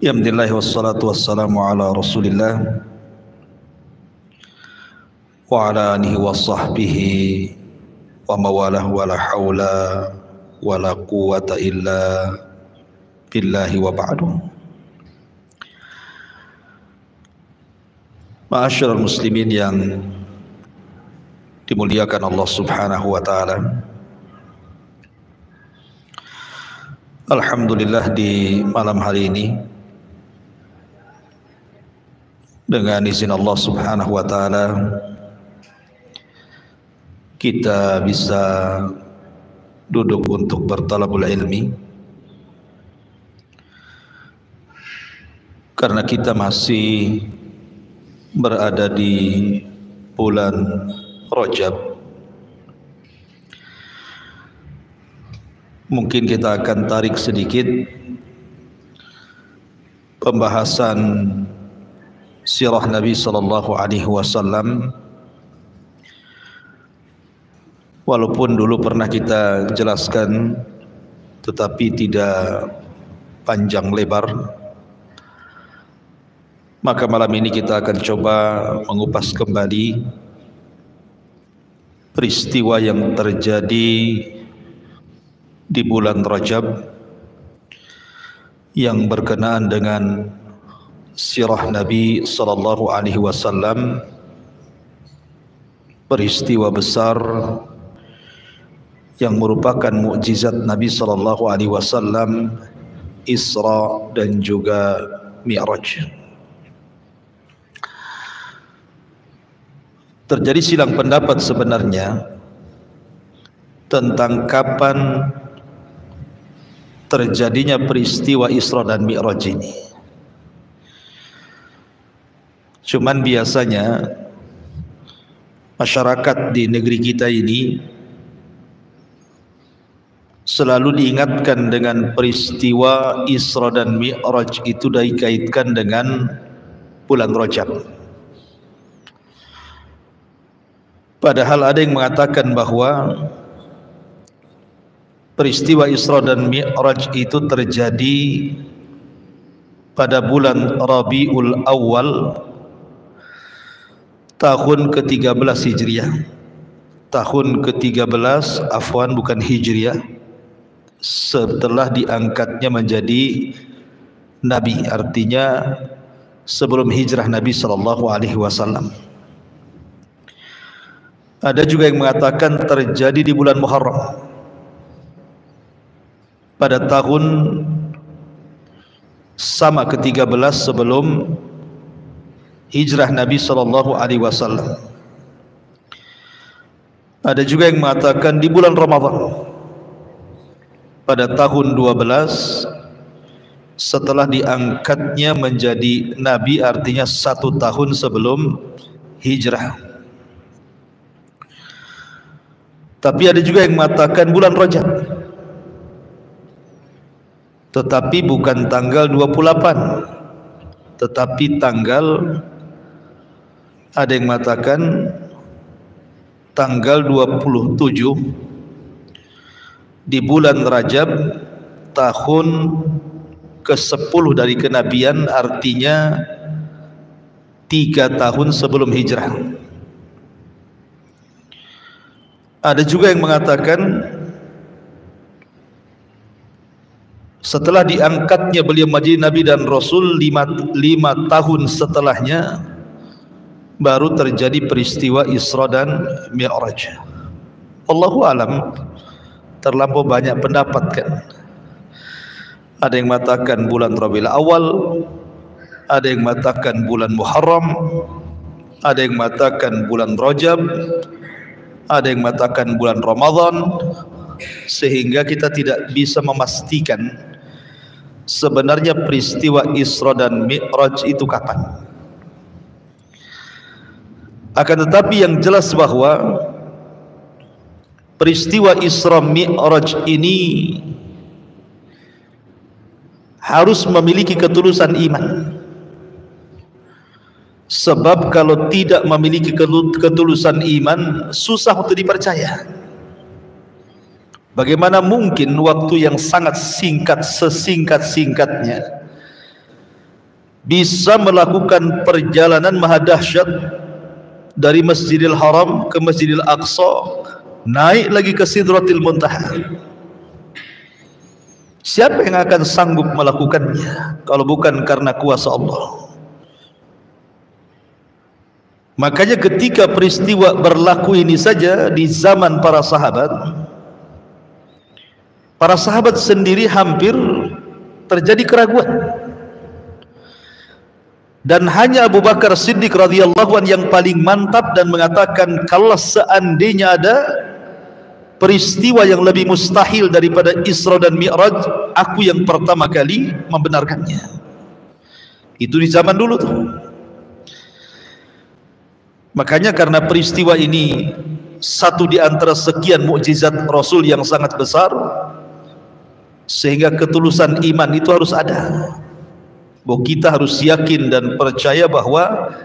Alhamdulillah wassalatu wassalamu ala Rasulillah wa ala alihi wa sahbihi wa mawalah wa la hawla wa la quwwata illa billahi wa ba'du. Ma'asyiral muslimin yang dimuliakan Allah Subhanahu wa taala. Alhamdulillah di malam hari ini dengan izin Allah Subhanahu wa taala kita bisa duduk untuk bertalabul ilmi, karena kita masih berada di bulan Rajab. Mungkin kita akan tarik sedikit pembahasan sirah Nabi sallallahu alaihi wasallam, walaupun dulu pernah kita jelaskan tetapi tidak panjang lebar. Maka malam ini kita akan coba mengupas kembali peristiwa yang terjadi di bulan Rajab yang berkenaan dengan sirah Nabi sallallahu alaihi wasallam, peristiwa besar yang merupakan mukjizat Nabi sallallahu alaihi wasallam, Isra dan juga Mi'raj. Terjadi silang pendapat sebenarnya tentang kapan terjadinya peristiwa Isra dan Mi'raj ini. Cuman biasanya masyarakat di negeri kita ini selalu diingatkan dengan peristiwa Isra dan Mi'raj itu dikaitkan dengan bulan Rajab. Padahal ada yang mengatakan bahwa peristiwa Isra dan Mi'raj itu terjadi pada bulan Rabiul Awal tahun ke-13 Hijriah. Tahun ke-13, afwan, bukan Hijriah, setelah diangkatnya menjadi Nabi, artinya sebelum hijrah Nabi sallallahu alaihi wasallam. Ada juga yang mengatakan terjadi di bulan Muharram pada tahun sama ke-13 sebelum hijrah Nabi sallallahu alaihi wasallam. Ada juga yang mengatakan di bulan Ramadan pada tahun 12 setelah diangkatnya menjadi Nabi, artinya 1 tahun sebelum hijrah. Tapi ada juga yang mengatakan bulan Rajab, tetapi bukan tanggal 28, tetapi tanggal, ada yang mengatakan tanggal 27 di bulan Rajab tahun ke-10 dari kenabian, artinya 3 tahun sebelum hijrah. Ada juga yang mengatakan setelah diangkatnya beliau menjadi Nabi dan Rasul 5 tahun setelahnya baru terjadi peristiwa Isra dan Mi'raj. Allahu alam, terlampau banyak pendapat kan. Ada yang mengatakan bulan Rabiul Awal, ada yang mengatakan bulan Muharram, ada yang mengatakan bulan Rajab, ada yang mengatakan bulan Ramadan, sehingga kita tidak bisa memastikan sebenarnya peristiwa Isra dan Mi'raj itu kapan. Akan tetapi yang jelas bahwa peristiwa Isra Mi'raj ini harus memiliki ketulusan iman. Sebab kalau tidak memiliki ketulusan iman, susah untuk dipercaya. Bagaimana mungkin waktu yang sangat singkat, sesingkat-singkatnya bisa melakukan perjalanan maha dahsyat dari Masjidil Haram ke Masjidil Aqsa, naik lagi ke Sidratil Muntaha. Siapa yang akan sanggup melakukannya kalau bukan karena kuasa Allah? Makanya ketika peristiwa berlaku ini saja di zaman para sahabat sendiri hampir terjadi keraguan. Dan hanya Abu Bakar Siddiq radhiyallahu anhu yang paling mantap dan mengatakan, kalau seandainya ada peristiwa yang lebih mustahil daripada Isra dan Mi'raj, aku yang pertama kali membenarkannya. Itu di zaman dulu tuh. Makanya karena peristiwa ini satu di antara sekian mukjizat Rasul yang sangat besar, sehingga ketulusan iman itu harus ada. Bahwa kita harus yakin dan percaya bahwa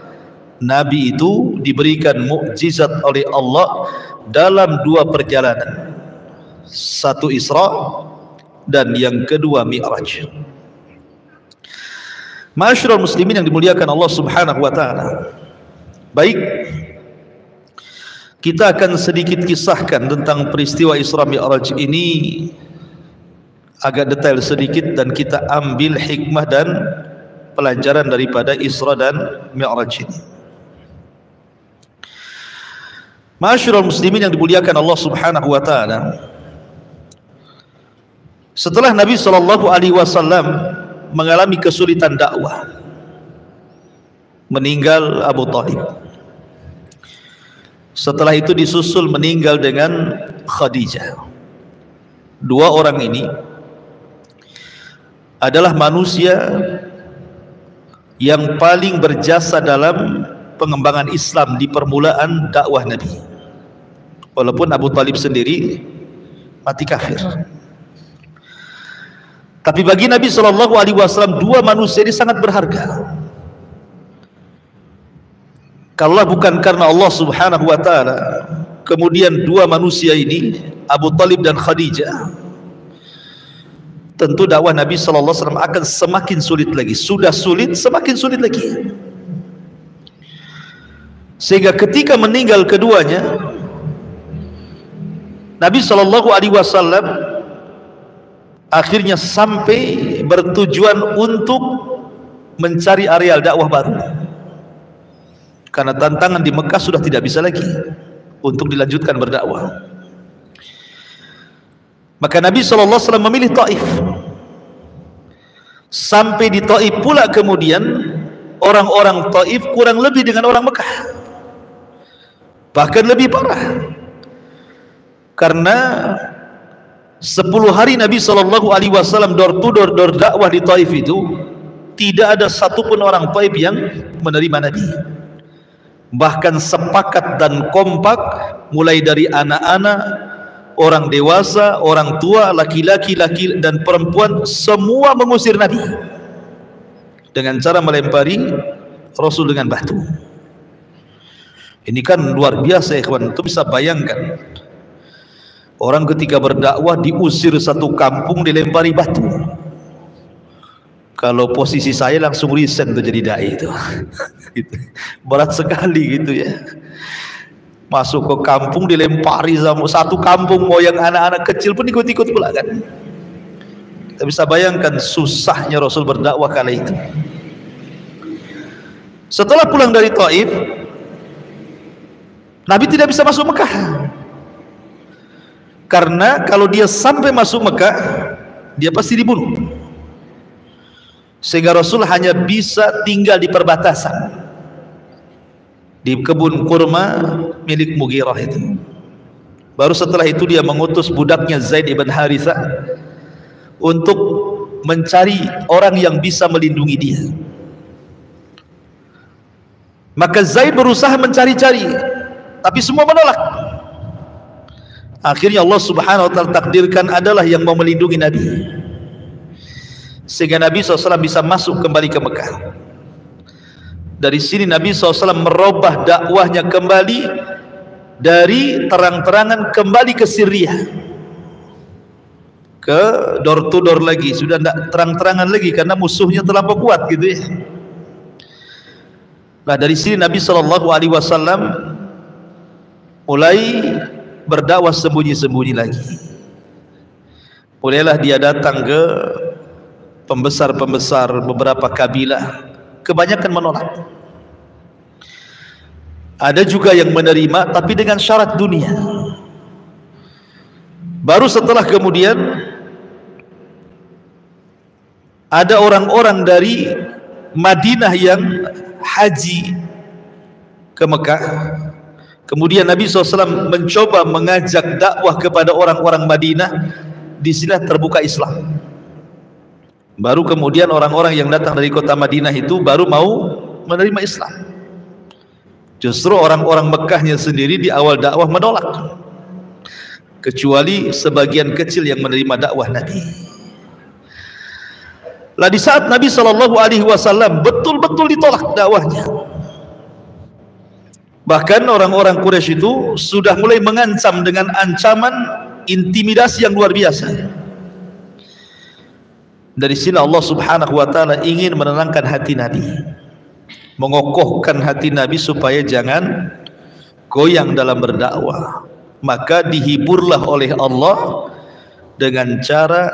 Nabi itu diberikan mukjizat oleh Allah dalam dua perjalanan, satu Isra dan yang kedua Mi'raj. Ma'asyiral muslimin yang dimuliakan Allah Subhanahu wa taala. Baik, kita akan sedikit kisahkan tentang peristiwa Isra Mi'raj ini agak detail sedikit, dan kita ambil hikmah dan pelajaran daripada Isra dan Mi'raj ini. Ma'asyiral muslimin yang dimuliakan Allah Subhanahu wa taala. Setelah Nabi sallallahu alaihi wasallam mengalami kesulitan dakwah, meninggal Abu Thalib. Setelah itu disusul meninggal dengan Khadijah. Dua orang ini adalah manusia yang paling berjasa dalam pengembangan Islam di permulaan dakwah Nabi. Walaupun Abu Thalib sendiri mati kafir, tapi bagi Nabi Shallallahu Alaihi Wasallam dua manusia ini sangat berharga. Kalau bukan karena Allah Subhanahu Wa Taala, kemudian dua manusia ini, Abu Thalib dan Khadijah, tentu dakwah Nabi Sallallahu Alaihi Wasallam akan semakin sulit lagi. Sudah sulit, semakin sulit lagi. Sehingga ketika meninggal keduanya, Nabi Sallallahu Alaihi Wasallam akhirnya sampai bertujuan untuk mencari areal dakwah baru, karena tantangan di Mekah sudah tidak bisa lagi untuk dilanjutkan berdakwah. Maka Nabi SAW memilih Taif. Sampai di Taif pula kemudian orang-orang Taif kurang lebih dengan orang Mekah, bahkan lebih parah. Karena 10 hari Nabi SAW door to door dakwah di Taif itu, tidak ada satupun orang Taif yang menerima Nabi. Bahkan sepakat dan kompak, mulai dari anak-anak, orang dewasa, orang tua, laki-laki dan perempuan, semua mengusir Nabi dengan cara melempari Rasul dengan batu. Ini kan luar biasa ya kawan. Itu bisa bayangkan, orang ketika berdakwah diusir satu kampung, dilempari batu. Kalau posisi saya langsung resign tuh jadi dai itu. Berat sekali gitu ya. Masuk ke kampung dilempari sama satu kampung, mau yang anak-anak kecil pun ikut-ikut pula kan. Kita bisa bayangkan susahnya Rasul berdakwah kala itu. Setelah pulang dari Taif, Nabi tidak bisa masuk Mekah, karena kalau dia sampai masuk Mekah, dia pasti dibunuh. Sehingga Rasul hanya bisa tinggal di perbatasan, di kebun kurma milik Mughirah itu. Baru setelah itu dia mengutus budaknya Zaid ibn Harithah untuk mencari orang yang bisa melindungi dia. Maka Zaid berusaha mencari-cari, tapi semua menolak. Akhirnya Allah Subhanahu wa taala takdirkan adalah yang mau melindungi Nabi, sehingga Nabi SAW bisa masuk kembali ke Mekah. Dari sini Nabi SAW merubah dakwahnya kembali dari terang-terangan kembali ke Syria, ke door to door lagi. Sudah tidak terang-terangan lagi karena musuhnya terlampau kuat gitu ya. Nah, dari sini Nabi Shallallahu Alaihi Wasallam mulai berdakwah sembunyi-sembunyi lagi. Mulailah dia datang ke pembesar-pembesar beberapa kabilah, kebanyakan menolak. Ada juga yang menerima tapi dengan syarat dunia. Baru setelah kemudian ada orang-orang dari Madinah yang haji ke Mekah. Kemudian Nabi SAW mencoba mengajak dakwah kepada orang-orang Madinah. Di sini terbuka Islam. Baru kemudian orang-orang yang datang dari kota Madinah itu baru mau menerima Islam. Justru orang-orang Mekahnya sendiri di awal dakwah menolak, kecuali sebagian kecil yang menerima dakwah Nabi. Lah di saat Nabi Shallallahu Alaihi Wasallam betul-betul ditolak dakwahnya, bahkan orang-orang Quraisy itu sudah mulai mengancam dengan ancaman intimidasi yang luar biasa. Dari sini Allah Subhanahu wa taala ingin menenangkan hati Nabi, mengokohkan hati Nabi supaya jangan goyang dalam berdakwah. Maka dihiburlah oleh Allah dengan cara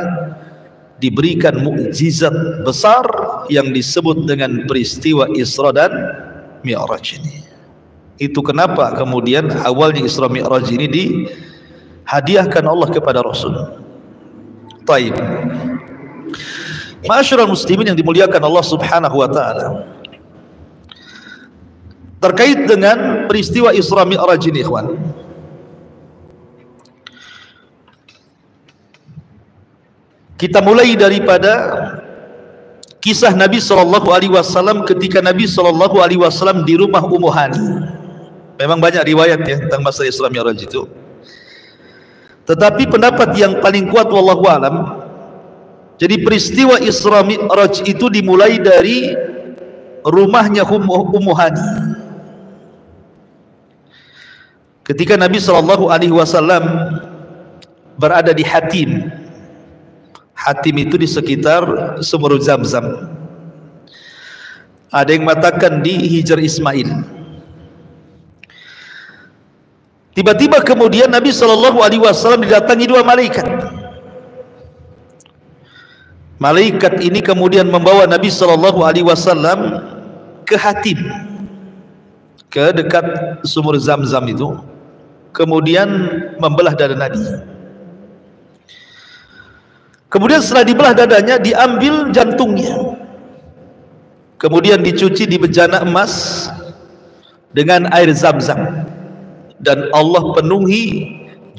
diberikan mukjizat besar yang disebut dengan peristiwa Isra dan Mi'raj ini. Itu kenapa kemudian awalnya Isra Mi'raj ini dihadiahkan Allah kepada Rasul. Taib. Ma'asyiral muslimin yang dimuliakan Allah Subhanahu wa taala. Terkait dengan peristiwa Isra Mi'raj ini, ikhwan. Kita mulai daripada kisah Nabi Shallallahu Alaihi Wasallam ketika Nabi Shallallahu Alaihi Wasallam di rumah Ummu Hani. Memang banyak riwayat ya tentang masalah Isra Mi'raj itu. Tetapi pendapat yang paling kuat wallahu alam, jadi peristiwa Isra Mi'raj itu dimulai dari rumahnya Ummu Hani. Ketika Nabi Shallallahu Alaihi Wasallam berada di Hatim. Hatim itu di sekitar sumur Zam-Zam. Ada yang mengatakan di Hijr Ismail. Tiba-tiba kemudian Nabi Shallallahu Alaihi Wasallam didatangi dua malaikat. Malaikat ini kemudian membawa Nabi Shallallahu Alaihi Wasallam ke Hatim, ke dekat sumur Zam-Zam itu. Kemudian membelah dada Nabi. Kemudian setelah dibelah dadanya, diambil jantungnya, kemudian dicuci di bejana emas dengan air Zam-Zam, dan Allah penuhi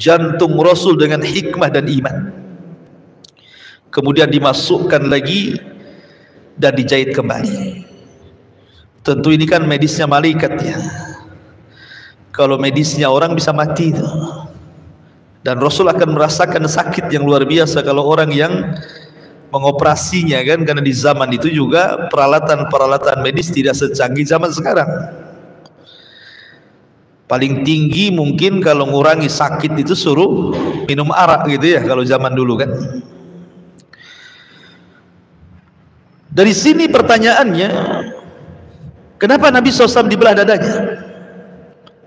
jantung Rasul dengan hikmah dan iman. Kemudian dimasukkan lagi dan dijahit kembali. Tentu ini kan medisnya malaikat ya. Kalau medisnya orang bisa mati itu. Dan Rasul akan merasakan sakit yang luar biasa kalau orang yang mengoperasinya kan, karena di zaman itu juga peralatan-peralatan medis tidak secanggih zaman sekarang. Paling tinggi mungkin kalau ngurangi sakit itu suruh minum arak gitu ya kalau zaman dulu kan. Dari sini pertanyaannya, kenapa Nabi SAW dibelah dadanya,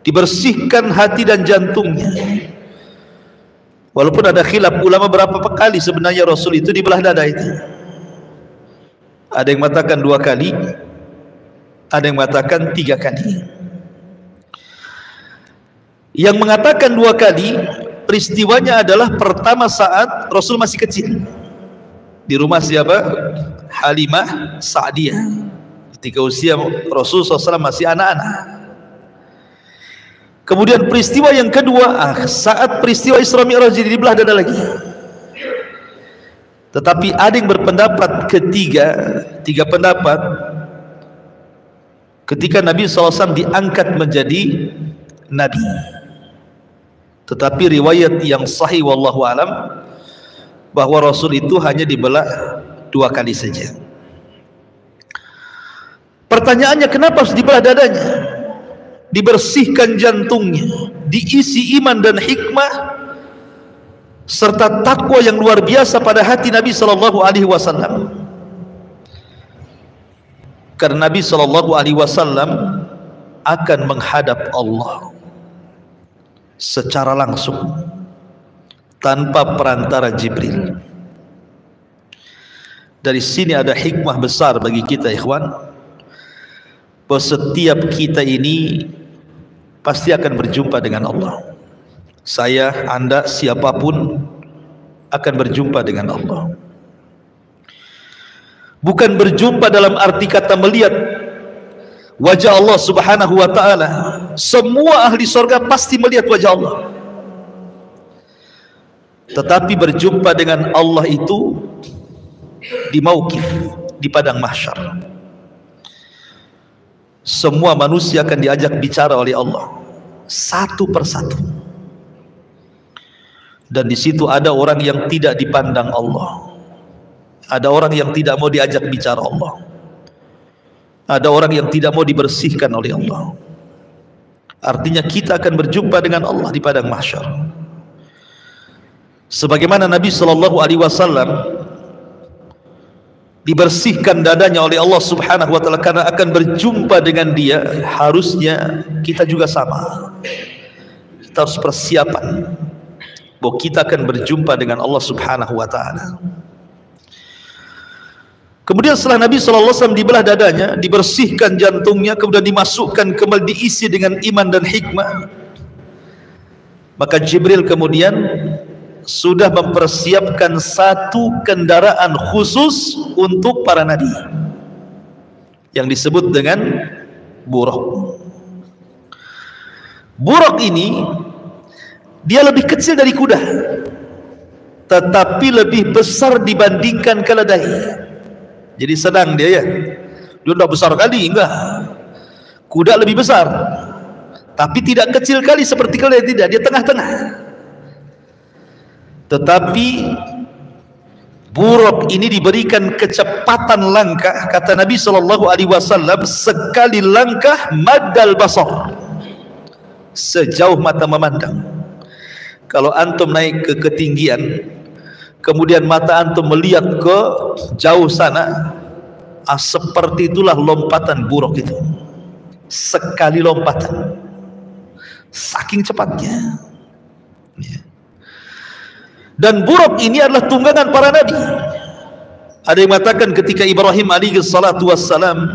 dibersihkan hati dan jantungnya? Walaupun ada khilaf ulama berapa kali sebenarnya Rasul itu dibelah dada itu. Ada yang mengatakan 2 kali, ada yang mengatakan 3 kali. Yang mengatakan 2 kali, peristiwanya adalah pertama saat Rasul masih kecil. Di rumah siapa? Halimah Sa'diyah. Ketika usia Rasul SAW masih anak-anak. Kemudian peristiwa yang kedua, saat peristiwa Isra Mi'raj dibelah dada lagi. Tetapi ada yang berpendapat tiga pendapat, ketika Nabi SAW diangkat menjadi Nabi. Tetapi riwayat yang sahih wallahu alam, bahwa Rasul itu hanya dibelah 2 kali saja. Pertanyaannya, kenapa harus dibelah dadanya? Dibersihkan jantungnya, diisi iman dan hikmah serta takwa yang luar biasa pada hati Nabi Shallallahu Alaihi Wasallam. Karena Nabi Shallallahu Alaihi Wasallam akan menghadap Allah secara langsung tanpa perantara Jibril. Dari sini ada hikmah besar bagi kita, ikhwan, bahwa setiap kita ini pasti akan berjumpa dengan Allah. Saya, Anda, siapapun akan berjumpa dengan Allah. Bukan berjumpa dalam arti kata melihat wajah Allah Subhanahu wa ta'ala. Semua ahli surga pasti melihat wajah Allah. Tetapi berjumpa dengan Allah itu di mauqif, di padang mahsyar. Semua manusia akan diajak bicara oleh Allah satu persatu. Dan di situ ada orang yang tidak dipandang Allah. Ada orang yang tidak mau diajak bicara Allah. Ada orang yang tidak mau dibersihkan oleh Allah. Artinya kita akan berjumpa dengan Allah di padang mahsyar. Sebagaimana Nabi Shallallahu Alaihi Wasallam dibersihkan dadanya oleh Allah Subhanahu wa ta'ala karena akan berjumpa dengan Dia, harusnya kita juga sama. Kita harus persiapan bahwa kita akan berjumpa dengan Allah Subhanahu wa ta'ala. Kemudian setelah Nabi SAW dibelah dadanya, dibersihkan jantungnya, kemudian dimasukkan kembali, diisi dengan iman dan hikmah, maka Jibril kemudian sudah mempersiapkan satu kendaraan khusus untuk para nabi yang disebut dengan buraq. Buraq ini dia lebih kecil dari kuda, tetapi lebih besar dibandingkan keledai. Jadi sedang dia, ya, dia tidak besar kali, enggak. Kuda lebih besar, tapi tidak kecil kali seperti keledai, tidak, dia tengah-tengah. Tetapi buraq ini diberikan kecepatan langkah, kata Nabi Shallallahu Alaihi Wasallam, sekali langkah maddal basar, sejauh mata memandang. Kalau antum naik ke ketinggian, kemudian mata antum melihat ke jauh sana, seperti itulah lompatan buraq itu. Sekali lompatan, saking cepatnya. Dan buraq ini adalah tunggangan para nabi. Ada yang mengatakan ketika Ibrahim alaihi salatu wassalam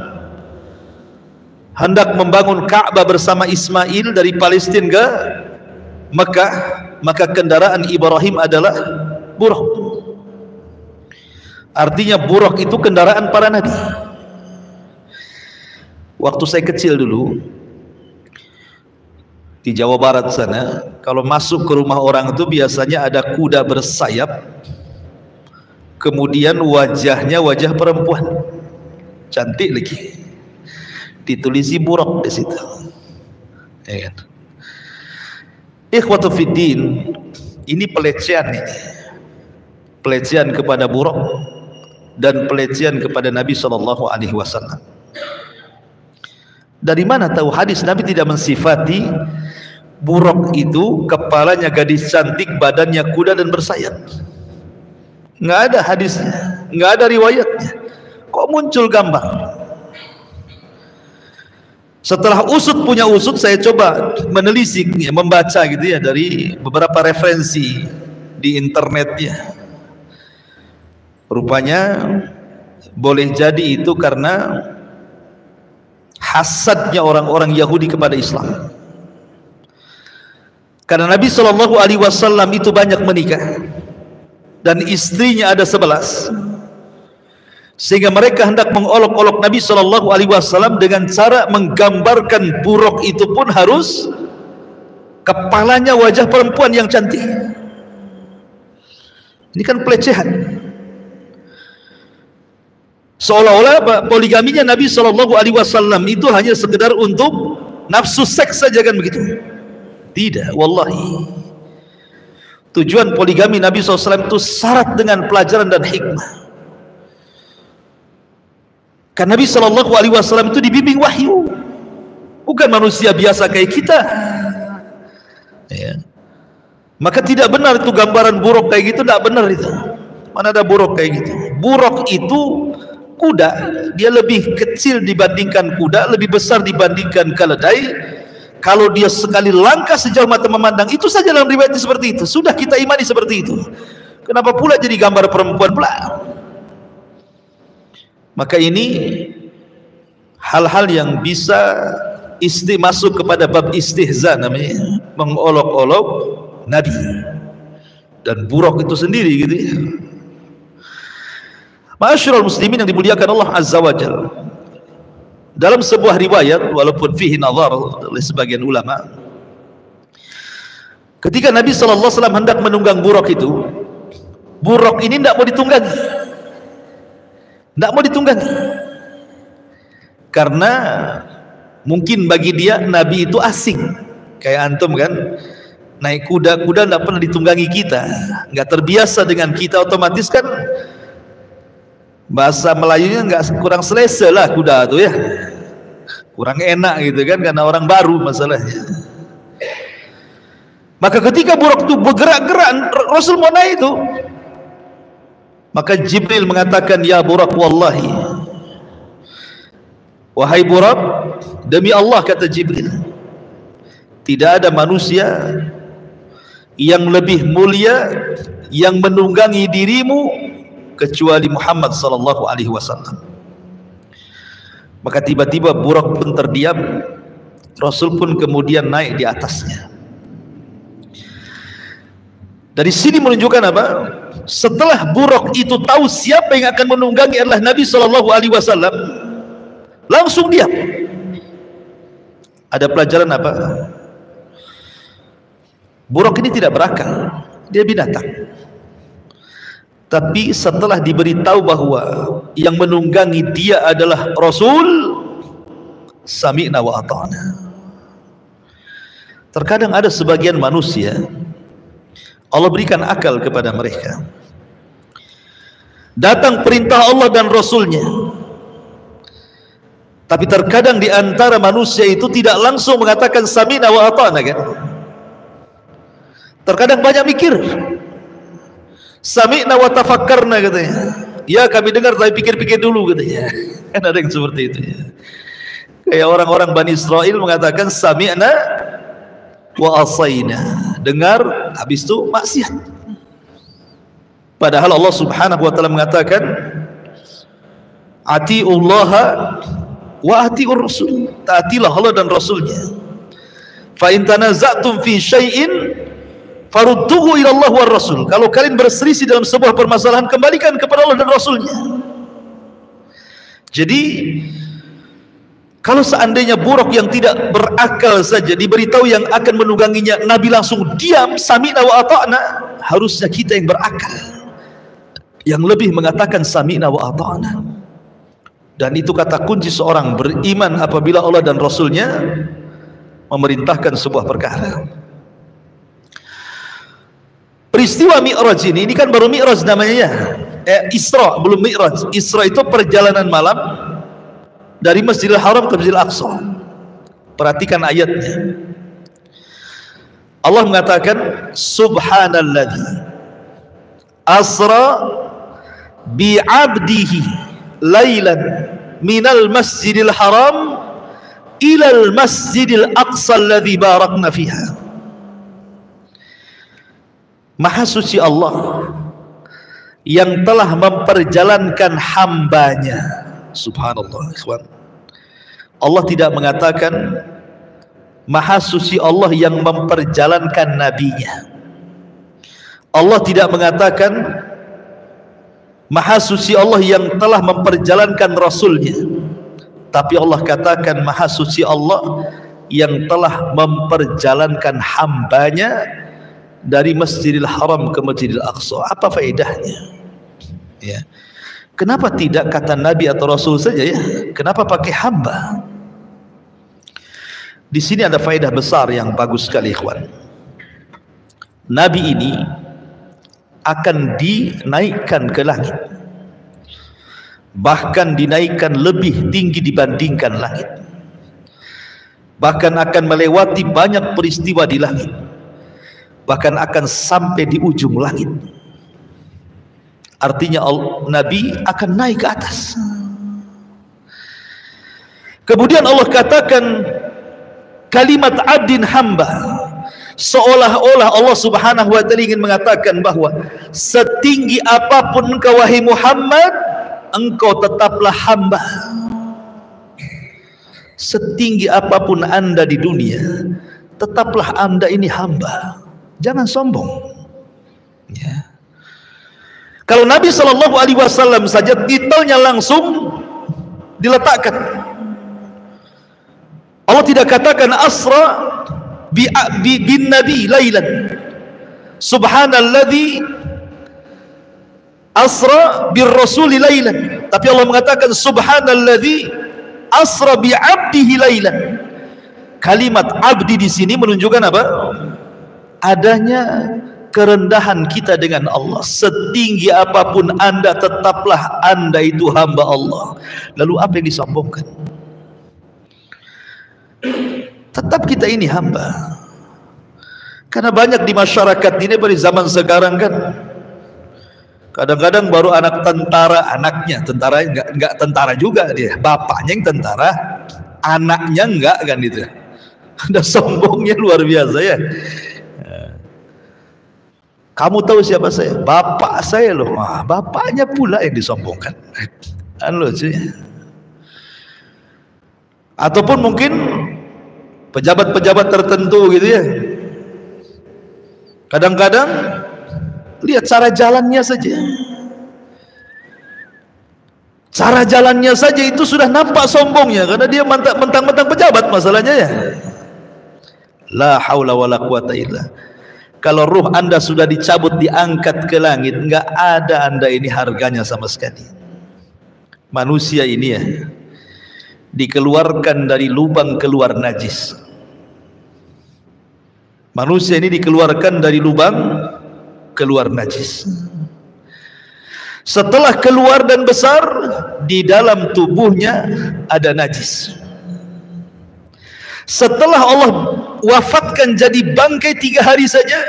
hendak membangun Ka'bah bersama Ismail dari Palestina ke Mekah, maka kendaraan Ibrahim adalah buraq. Artinya buraq itu kendaraan para nabi. Waktu saya kecil dulu di Jawa Barat sana, kalau masuk ke rumah orang itu biasanya ada kuda bersayap, kemudian wajahnya wajah perempuan, cantik lagi, ditulisi buraq di situ. Ya kan? Ikhwatu fiddin, ini pelecehan ini. Pelecehan kepada buraq dan pelecehan kepada Nabi Shallallahu Alaihi Wasallam. Dari mana tahu hadis Nabi tidak mensifati buraq itu kepalanya gadis cantik, badannya kuda dan bersayap? Nggak ada hadisnya, nggak ada riwayatnya. Kok muncul gambar? Setelah usut punya usut, saya coba menelisik, membaca gitu ya dari beberapa referensi di internetnya. Rupanya boleh jadi itu karena hasadnya orang-orang Yahudi kepada Islam. Karena Nabi Shallallahu Alaihi Wasallam itu banyak menikah dan istrinya ada 11, sehingga mereka hendak mengolok-olok Nabi Shallallahu Alaihi Wasallam dengan cara menggambarkan buraq itu pun harus kepalanya wajah perempuan yang cantik. Ini kan pelecehan. Seolah-olah poligaminya Nabi Shallallahu Alaihi Wasallam itu hanya sekedar untuk nafsu seks saja, kan begitu? Tidak, wallahi. Tujuan poligami Nabi SAW itu syarat dengan pelajaran dan hikmah. Karena Nabi Shallallahu Alaihi Wasallam itu dibimbing wahyu, bukan manusia biasa kayak kita. Ya. Maka tidak benar itu gambaran buraq kayak gitu, tidak benar itu. Mana ada buraq kayak gitu? Buraq itu kuda, dia lebih kecil dibandingkan kuda, lebih besar dibandingkan keledai. Kalau dia sekali langkah sejauh mata memandang, itu saja dalam riwayat seperti itu. Sudah kita imani seperti itu. Kenapa pula jadi gambar perempuan pula? Maka ini hal-hal yang bisa masuk kepada bab istihza, namanya mengolok-olok Nabi dan Buraq itu sendiri gitu ya. Ma'asyiral muslimin yang dimuliakan Allah Azza wa Jalla, dalam sebuah riwayat walaupun fihi nazar oleh sebagian ulama, ketika Nabi sallallahu alaihi wasallam hendak menunggang Buraq itu, Buraq ini tidak mau ditunggangi, tidak mau ditunggangi, karena mungkin bagi dia Nabi itu asing, kayak antum kan, naik kuda, kuda tidak pernah ditunggangi kita, nggak terbiasa dengan kita, otomatis kan bahasa Melayunya nggak kurang selesa lah kuda tuh ya, kurang enak gitu kan, karena orang baru masalahnya. Maka ketika Buraq itu bergerak-gerak, Rasul mau naik itu, maka Jibril mengatakan, ya Buraq, wallahi, wahai Buraq, demi Allah, kata Jibril, tidak ada manusia yang lebih mulia yang menunggangi dirimu kecuali Muhammad sallallahu alaihi wasallam. Maka tiba-tiba Buraq pun terdiam, Rasul pun kemudian naik di atasnya. Dari sini menunjukkan apa? Setelah Buraq itu tahu siapa yang akan menunggangi adalah Nabi sallallahu alaihi wasallam, langsung diam. Ada pelajaran apa? Buraq ini tidak berakal, dia binatang. Tapi setelah diberitahu bahwa yang menunggangi dia adalah Rasul, sami'na wa ata'na. Terkadang ada sebagian manusia Allah berikan akal kepada mereka, datang perintah Allah dan Rasulnya, tapi terkadang di antara manusia itu tidak langsung mengatakan sami'na wa ata'na kan? Terkadang banyak mikir, sami'na wa tafakkarna katanya, ya kami dengar tapi pikir-pikir dulu katanya. Kan ada yang seperti itu ya. Kayak orang-orang Bani Israel mengatakan sami'na wa asayna, dengar habis itu maksiat. Padahal Allah Subhanahu wa taala mengatakan atiullaha wa atiur rasul, taatilah Allah dan Rasulnya. Fa in tanaza'tum fi syai'in farudduhu ila Allah war Rasul. Kalau kalian berselisih dalam sebuah permasalahan, kembalikan kepada Allah dan Rasulnya. Jadi kalau seandainya Buraq yang tidak berakal saja diberitahu yang akan menungganginya, Nabi langsung diam, sami'na wa ata'na, harusnya kita yang berakal yang lebih mengatakan sami'na wa ata'na. Dan itu kata kunci seorang beriman apabila Allah dan Rasulnya memerintahkan sebuah perkara. Peristiwa Mi'raj ini kan baru Mi'raj namanya ya, Isra belum Mi'raj. Isra itu perjalanan malam dari Masjidil Haram ke Masjidil Aqsa. Perhatikan ayatnya. Allah mengatakan subhanalladzi asra bi'abdihi lailan minal Masjidil Haram ilal Masjidil Aqsa alladzi barakna fiha. Maha suci Allah yang telah memperjalankan hambanya. Subhanallah ikhwan, Allah tidak mengatakan maha suci Allah yang memperjalankan nabinya. Allah tidak mengatakan maha suci Allah yang telah memperjalankan rasulnya. Tapi Allah katakan maha suci Allah yang telah memperjalankan hambanya dari Masjidil Haram ke Masjidil Aqsa. Apa faedahnya? Ya. Kenapa tidak kata Nabi atau Rasul saja ya? Kenapa pakai hamba? Di sini ada faedah besar yang bagus sekali ikhwan. Nabi ini akan dinaikkan ke langit, bahkan dinaikkan lebih tinggi dibandingkan langit, bahkan akan melewati banyak peristiwa di langit, bahkan akan sampai di ujung langit. Artinya Nabi akan naik ke atas. Kemudian Allah katakan kalimat abdin hamba, seolah-olah Allah subhanahu wa ta'ala ingin mengatakan bahwa setinggi apapun engkau wahai Muhammad, engkau tetaplah hamba. Setinggi apapun anda di dunia, tetaplah anda ini hamba. Jangan sombong ya. Kalau Nabi SAW saja titelnya langsung diletakkan. Allah tidak katakan asra bin nabi lailan, subhanalladzi asra bir rasuli lailan, tapi Allah mengatakan subhanalladzi asra bi abdihi lailan. Kalimat abdi di sini menunjukkan apa? Adanya kerendahan kita dengan Allah. Setinggi apapun anda, tetaplah anda itu hamba Allah. Lalu apa yang disombongkan? Tetap kita ini hamba. Karena banyak di masyarakat ini pada zaman sekarang kan, kadang-kadang baru anak tentara, anaknya tentara, enggak tentara juga dia, bapaknya yang tentara, anaknya enggak, kan itu. Ada sombongnya luar biasa ya. Kamu tahu siapa saya? Bapak saya loh. Wah, bapaknya pula yang disombongkan. Halo sih. Ataupun mungkin pejabat-pejabat tertentu gitu ya. Kadang-kadang lihat cara jalannya saja. Cara jalannya saja itu sudah nampak sombongnya, karena dia mentang-mentang pejabat masalahnya ya. La haula wala quwata illa. Kalau ruh anda sudah dicabut, diangkat ke langit, enggak ada anda ini harganya sama sekali. Manusia ini ya, dikeluarkan dari lubang keluar najis. Manusia ini dikeluarkan dari lubang keluar najis. Setelah keluar dan besar, di dalam tubuhnya ada najis. Setelah Allah wafatkan jadi bangkai 3 hari saja,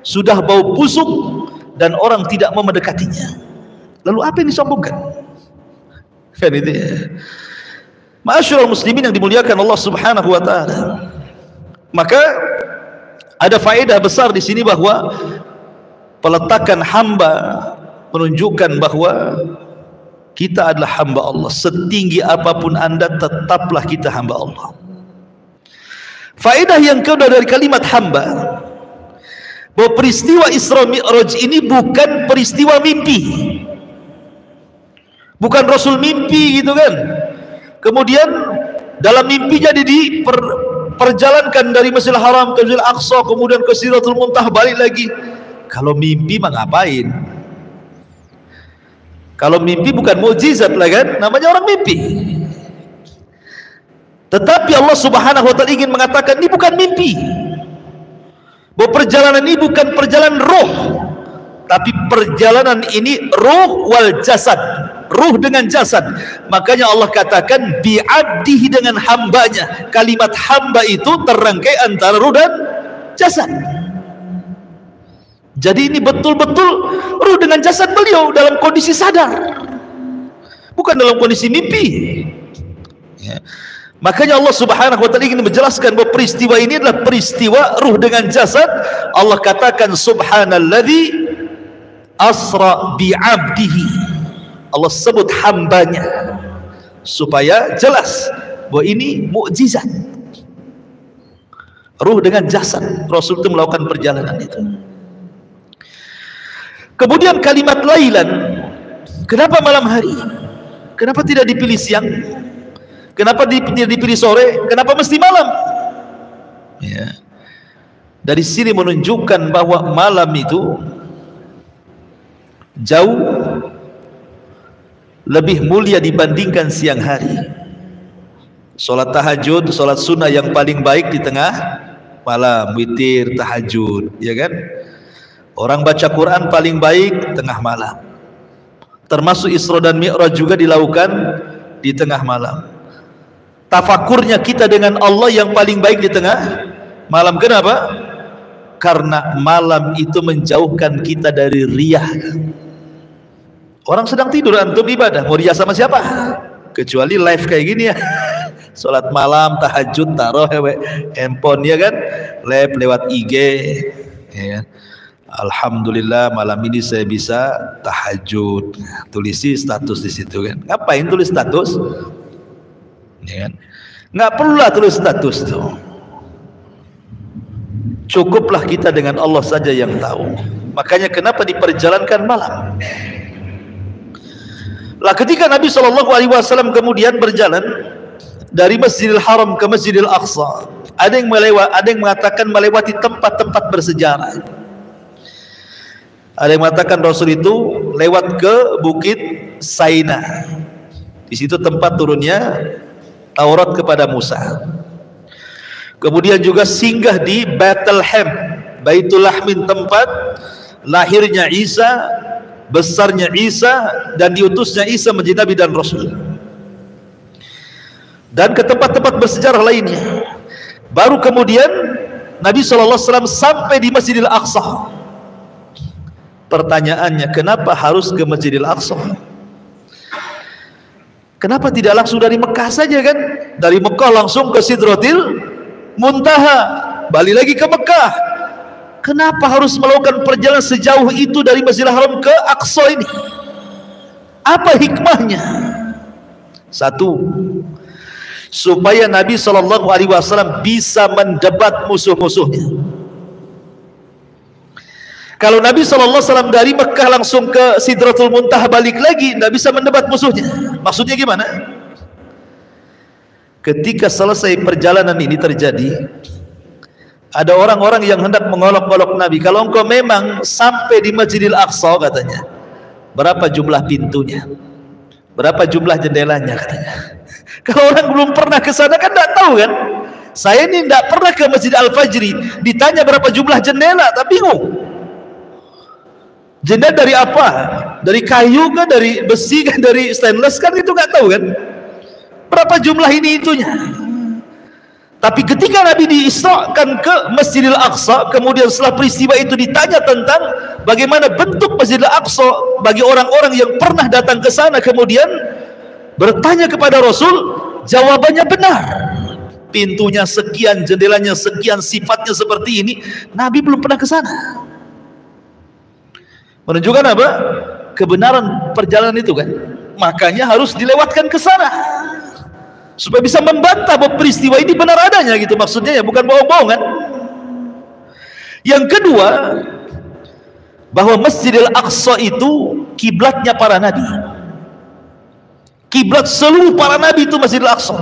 sudah bau busuk dan orang tidak mau mendekatinya. Lalu apa yang disombongkan? Kan itu ya. Ma'asyiral muslimin yang dimuliakan Allah subhanahu wa ta'ala. Maka ada faedah besar di sini bahwa peletakan hamba menunjukkan bahwa kita adalah hamba Allah. Setinggi apapun anda, tetaplah kita hamba Allah. Faedah yang kedua dari kalimat hamba, bahwa peristiwa Isra Mi'raj ini bukan peristiwa mimpi. Bukan Rasul mimpi gitu kan. Kemudian dalam mimpi jadi diperjalankan dari Masjidil Haram ke Masjidil Aqsa, kemudian ke Sidratul Muntaha, balik lagi. Kalau mimpi mah ngapain? Kalau mimpi bukan mukjizat lah kan, namanya orang mimpi. Tetapi Allah subhanahu wa ta'ala ingin mengatakan ini bukan mimpi, bahwa perjalanan ini bukan perjalanan roh, tapi perjalanan ini ruh wal jasad, ruh dengan jasad. Makanya Allah katakan bi'abdihi, dengan hambanya. Kalimat hamba itu terrangkai antara ruh dan jasad. Jadi ini betul-betul ruh dengan jasad beliau dalam kondisi sadar, bukan dalam kondisi mimpi ya. Makanya Allah subhanahu wa ta'ala ingin menjelaskan bahwa peristiwa ini adalah peristiwa ruh dengan jasad. Allah katakan subhanalladzi asra bi'abdihi. Allah sebut hambanya supaya jelas bahwa ini mukjizat. Ruh dengan jasad, Rasul itu melakukan perjalanan itu. Kemudian kalimat lailan, kenapa malam hari? Kenapa tidak dipilih siang? Kenapa tidak dipilih sore? Kenapa mesti malam? Ya. Dari sini menunjukkan bahwa malam itu jauh lebih mulia dibandingkan siang hari. Sholat tahajud, sholat sunnah yang paling baik di tengah malam, witir, tahajud, ya kan? Orang baca Quran paling baik tengah malam. Termasuk Isra dan Mi'raj juga dilakukan di tengah malam. Tafakurnya kita dengan Allah yang paling baik di tengah malam. Kenapa? Karena malam itu menjauhkan kita dari riyah. Orang sedang tidur, antum ibadah, mau riya sama siapa? kecuali live kayak gini ya. Salat malam, tahajud, taruh handphone ya kan, live lewat IG ya kan? Alhamdulillah malam ini saya bisa tahajud, tulisi status di situ kan. Ngapain tulis status ya kan? Nggak perlulah tulis status tuh, cukuplah kita dengan Allah saja yang tahu. Makanya kenapa diperjalankan malam. Lah ketika Nabi SAW kemudian berjalan dari Masjidil Haram ke Masjidil Aqsa, ada yang mengatakan melewati tempat-tempat bersejarah. Ada yang mengatakan Rasul itu lewat ke Bukit Saina. Di situ tempat turunnya Taurat kepada Musa. Kemudian juga singgah di Bethlehem, Baitul Lahmin, tempat lahirnya Isa, besarnya Isa, dan diutusnya Isa menjadi Nabi dan Rasul. Dan ke tempat-tempat bersejarah lainnya. Baru kemudian Nabi SAW sampai di Masjidil Aqsa. Pertanyaannya, kenapa harus ke Masjidil Aqsa? Kenapa tidak langsung dari Mekah saja kan? Dari Mekah langsung ke Sidratil Muntaha, balik lagi ke Mekah. Kenapa harus melakukan perjalanan sejauh itu dari Masjidil Haram ke Aqsa ini? Apa hikmahnya? Satu, supaya Nabi SAW bisa mendebat musuh-musuhnya. Kalau Nabi SAW dari Mekah langsung ke Sidratul Muntaha balik lagi, tidak bisa mendebat musuhnya. Maksudnya gimana? Ketika selesai perjalanan ini terjadi, ada orang-orang yang hendak mengolok-olok Nabi. Kalau engkau memang sampai di Masjidil Aqsa, katanya, berapa jumlah pintunya? Berapa jumlah jendelanya, katanya. Kalau orang belum pernah ke sana kan tidak tahu kan. Saya ini tidak pernah ke Masjid Al-Fajri, ditanya berapa jumlah jendela, tapi bingung. Jendela dari apa? Dari kayu kan, dari besi kan, dari stainless kan, itu nggak tahu kan. Berapa jumlah ini itunya. Tapi ketika Nabi diisrakan ke Masjidil Aqsa, kemudian setelah peristiwa itu ditanya tentang bagaimana bentuk Masjidil Aqsa bagi orang-orang yang pernah datang ke sana, kemudian bertanya kepada Rasul, jawabannya benar. Pintunya sekian, jendelanya sekian, sifatnya seperti ini. Nabi belum pernah ke sana. Menunjukkan apa? Kebenaran perjalanan itu kan. Makanya harus dilewatkan ke sana, supaya bisa membantah bahwa peristiwa ini benar adanya gitu, maksudnya ya, bukan bohong-bohongan. Yang kedua, bahwa Masjidil Aqsa itu kiblatnya para nabi. Kiblat seluruh para nabi itu Masjidil Aqsa.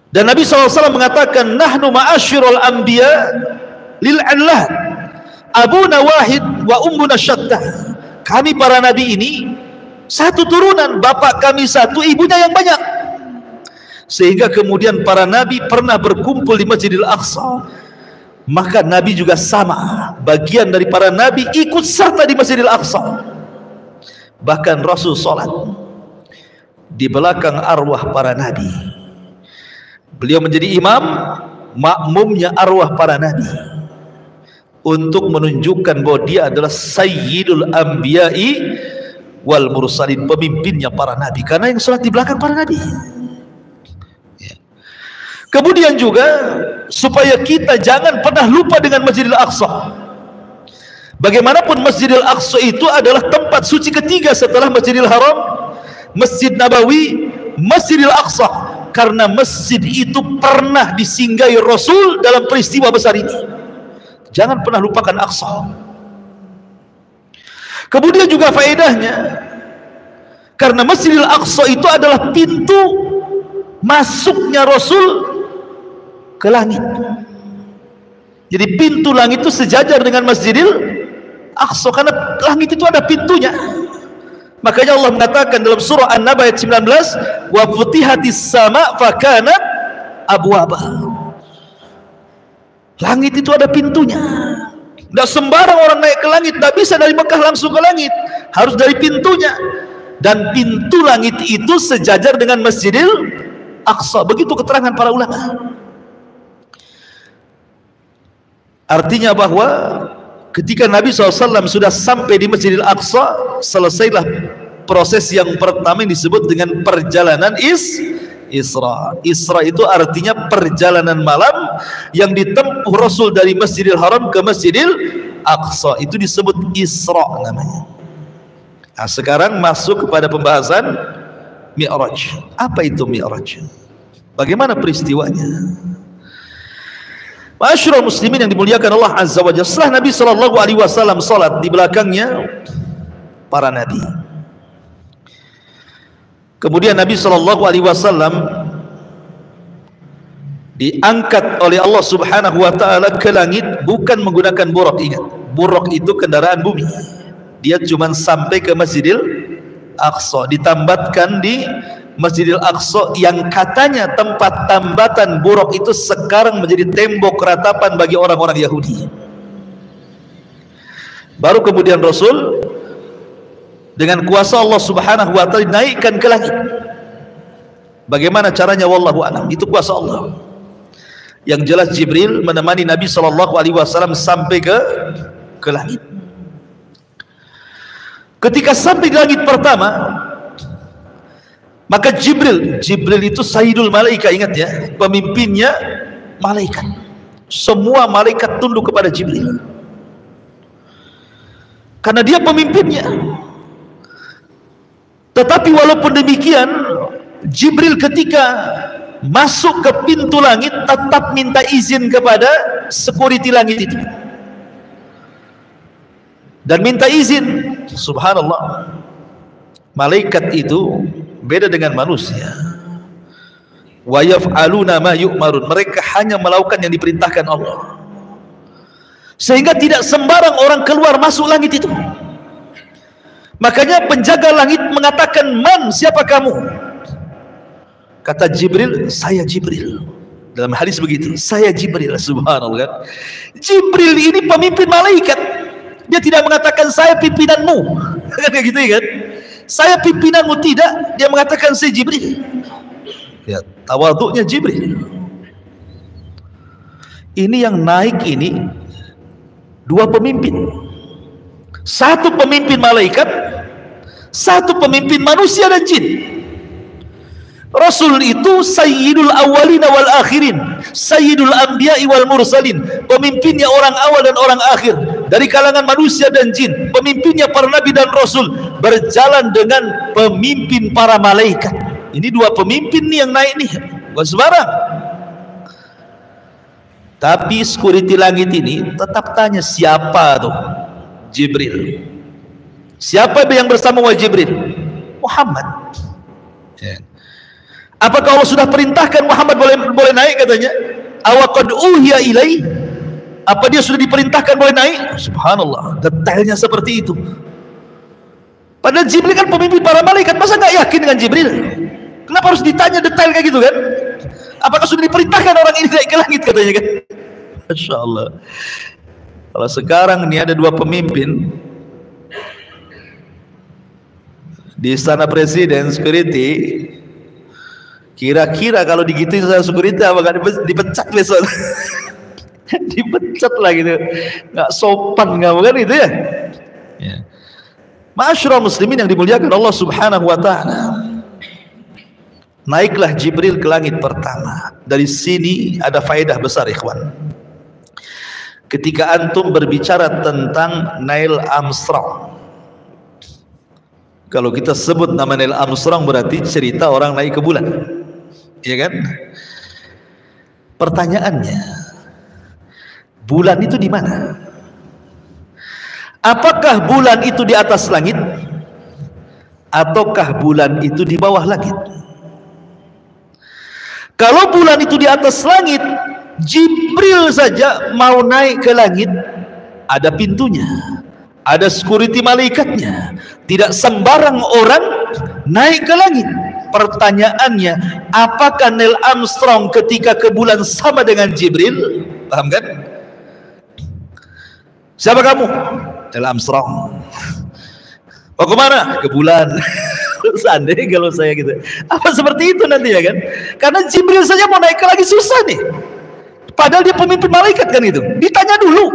Dan Nabi SAW mengatakan, nahnu ma'asyirul anbiya lil'anlah abuna wahid wa ummuna syattah. Kami para nabi ini satu turunan, bapak kami satu, ibunya yang banyak. Sehingga kemudian para nabi pernah berkumpul di Masjidil Aqsa. Maka nabi juga sama, bagian dari para nabi ikut serta di Masjidil Aqsa. Bahkan Rasul sholat di belakang arwah para nabi. Beliau menjadi imam, makmumnya arwah para nabi, untuk menunjukkan bahwa dia adalah Sayyidul Anbiya'i wal Mursalin, pemimpinnya para nabi, karena yang sholat di belakang para nabi. Kemudian juga supaya kita jangan pernah lupa dengan Masjidil Aqsa. Bagaimanapun Masjidil Aqsa itu adalah tempat suci ketiga setelah Masjidil Haram, Masjid Nabawi, Masjidil Aqsa, karena masjid itu pernah disinggahi Rasul dalam peristiwa besar ini. Jangan pernah lupakan Aqsa. Kemudian juga faedahnya, karena Masjidil Aqsa itu adalah pintu masuknya Rasul ke langit. Jadi pintu langit itu sejajar dengan Masjidil Aqsa, karena langit itu ada pintunya. Makanya Allah mengatakan dalam surah An-Naba ayat 19, wa futihatis sama fakanat abwaba. Langit itu ada pintunya. Tidak sembarang orang naik ke langit, tidak bisa dari Mekah langsung ke langit, harus dari pintunya. Dan pintu langit itu sejajar dengan Masjidil Aqsa. Begitu keterangan para ulama. Artinya bahwa ketika Nabi SAW sudah sampai di Masjidil Aqsa, selesailah proses yang pertama yang disebut dengan perjalanan Isra. Isra itu artinya perjalanan malam yang ditempuh Rasul dari Masjidil Haram ke Masjidil Aqsa. Itu disebut Isra namanya. Nah, sekarang masuk kepada pembahasan Mi'raj. Apa itu Mi'raj? Bagaimana peristiwanya? Ma'asyiral muslimin yang dimuliakan Allah Azza wa Jalla, setelah Nabi SAW salat, di belakangnya para nabi. Kemudian Nabi SAW diangkat oleh Allah Subhanahu wa taala ke langit bukan menggunakan buraq. Ingat, buraq itu kendaraan bumi. Dia cuma sampai ke Masjidil Aqsa, ditambatkan di Masjidil Aqsa yang katanya tempat tambatan buraq itu sekarang menjadi tembok ratapan bagi orang-orang Yahudi. Baru kemudian Rasul dengan kuasa Allah Subhanahu wa taala dinaikkan ke langit. Bagaimana caranya wallahu a'lam, itu kuasa Allah. Yang jelas Jibril menemani Nabi SAW sampai ke langit. Ketika sampai di langit pertama, maka Jibril itu Sayyidul Malaika, ingat ya, pemimpinnya malaikat. Semua malaikat tunduk kepada Jibril karena dia pemimpinnya. Tetapi walaupun demikian, Jibril ketika masuk ke pintu langit tetap minta izin kepada security langit itu, dan minta izin. Subhanallah, malaikat itu beda dengan manusia. Wa yaf'aluna ma yu'marun, mereka hanya melakukan yang diperintahkan Allah, sehingga tidak sembarang orang keluar masuk langit itu. Makanya penjaga langit mengatakan, "Man, siapa kamu?" Kata Jibril, "Saya Jibril." Dalam hadis begitu, "Saya Jibril." Subhanallah. Jibril ini pemimpin malaikat. Dia tidak mengatakan saya pimpinanmu. Kayak gitu ya kan? Saya pimpinanmu, tidak. Dia mengatakan saya Jibril. Ya, tawadhu'nya Jibril. Ini yang naik ini dua pemimpin. Satu pemimpin malaikat, satu pemimpin manusia dan jin. Rasul itu Sayyidul Awwalin wal Akhirin, Sayyidul Anbiya'i wal Mursalin, pemimpinnya orang awal dan orang akhir, dari kalangan manusia dan jin. Pemimpinnya para nabi dan rasul, berjalan dengan pemimpin para malaikat. Ini dua pemimpin nih yang naik nih, bukan sembarang. Tapi security langit ini tetap tanya, siapa tuh? Jibril. Siapa yang bersama wa Jibril? Muhammad. Ya. Apakah Allah sudah perintahkan Muhammad boleh naik, katanya? Awaqad uhiya ilai? Apa dia sudah diperintahkan boleh naik? Subhanallah, detailnya seperti itu. Padahal Jibril kan pemimpin para malaikat, masa nggak yakin dengan Jibril? Kenapa harus ditanya detail kayak gitu kan? Apakah sudah diperintahkan orang ini naik ke langit, katanya kan? Masya Allah. Kalau sekarang ini ada dua pemimpin di istana presiden, security, kira-kira kalau digituin sama security apa gak dipecat besok? Dipecat lah gitu, nggak sopan nggak, bukan itu ya? Ya. Ma'asyiral muslimin yang dimuliakan Allah Subhanahu wa taala. Naiklah Jibril ke langit pertama. Dari sini ada faedah besar, ikhwan. Ketika antum berbicara tentang Neil Armstrong, kalau kita sebut nama Neil Armstrong berarti cerita orang naik ke bulan, ya kan? Pertanyaannya, bulan itu di mana? Apakah bulan itu di atas langit, ataukah bulan itu di bawah langit? Kalau bulan itu di atas langit, Jibril saja mau naik ke langit, ada pintunya, ada security malaikatnya. Tidak sembarang orang naik ke langit. Pertanyaannya, apakah Neil Armstrong ketika ke bulan sama dengan Jibril? Paham kan? Siapa kamu? Neil Armstrong. Oh, kemana? Ke bulan. Seandainya kalau saya gitu, apa seperti itu nanti ya kan? Karena Jibril saja mau naik ke langit susah nih. Padahal dia pemimpin malaikat kan itu. Ditanya dulu.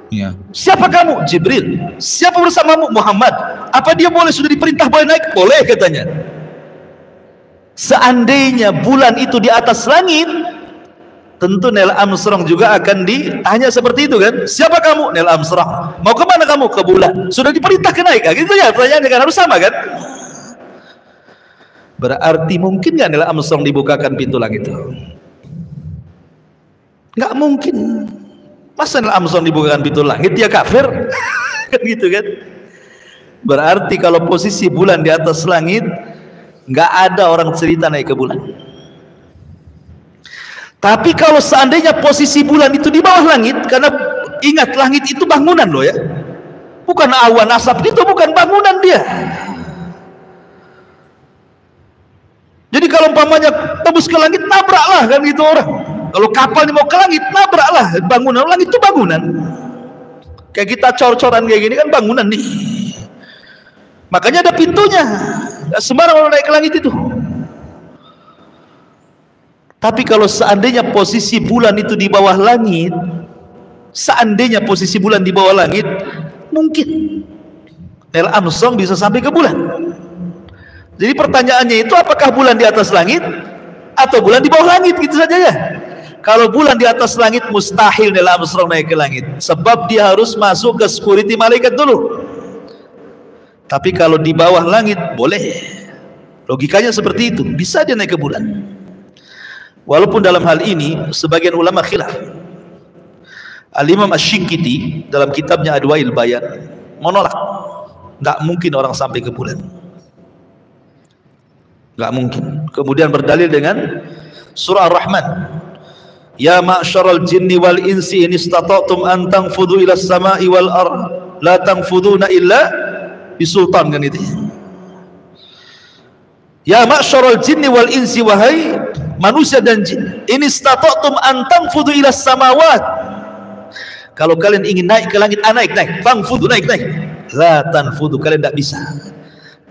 Ya. Siapa kamu? Jibril. Siapa bersamamu? Muhammad. Apa dia boleh, sudah diperintah boleh naik? Boleh katanya. Seandainya bulan itu di atas langit, tentu Neil Armstrong juga akan ditanya seperti itu kan. Siapa kamu? Neil Armstrong. Mau kemana kamu? Ke bulan. Sudah diperintahkan naik, gitu ya. Pertanyaannya kan harus sama kan. Berarti mungkin nggak Neil Armstrong dibukakan pintu langit itu? Nggak mungkin. Masa Neil Armstrong dibukakan pintu langit, dia kafir? Kan gitu kan. Berarti kalau posisi bulan di atas langit, nggak ada orang cerita naik ke bulan. Tapi kalau seandainya posisi bulan itu di bawah langit, karena ingat langit itu bangunan loh ya, bukan awan asap gitu, bukan bangunan dia. Jadi kalau umpamanya tembus ke langit, nabraklah kan gitu orang. Kalau kapal ini mau ke langit, nabraklah bangunan. Langit itu bangunan. Kayak kita cor-coran kayak gini kan bangunan nih. Makanya ada pintunya. Nggak sembarang orang naik ke langit itu. Tapi kalau seandainya posisi bulan itu di bawah langit, seandainya posisi bulan di bawah langit, mungkin Neil Armstrong bisa sampai ke bulan. Jadi pertanyaannya itu, apakah bulan di atas langit atau bulan di bawah langit, gitu saja ya. Kalau bulan di atas langit, mustahil Neil Armstrong naik ke langit, sebab dia harus masuk ke security malaikat dulu. Tapi kalau di bawah langit, boleh. Logikanya seperti itu, bisa dia naik ke bulan. Walaupun dalam hal ini sebagian ulama khilaf. Al-Imam Asy-Syinkiti dalam kitabnya Adwail Bayan menolak, nggak mungkin orang sampai ke bulan, nggak mungkin. Kemudian berdalil dengan surah Ar-Rahman, ya ma'syaral jinni wal insi in istata'tum an tanfudhu ila as-sama'i wal ard la tanfuduna illa bisultan, kan itu. Ya ma'syaral jinni wal insi, wahai manusia dan jin, in istata'tum an tanfudhu ila as-samawat, kalau kalian ingin naik ke langit, naik, tanfudhu, naik, la tanfudhu, kalian tidak bisa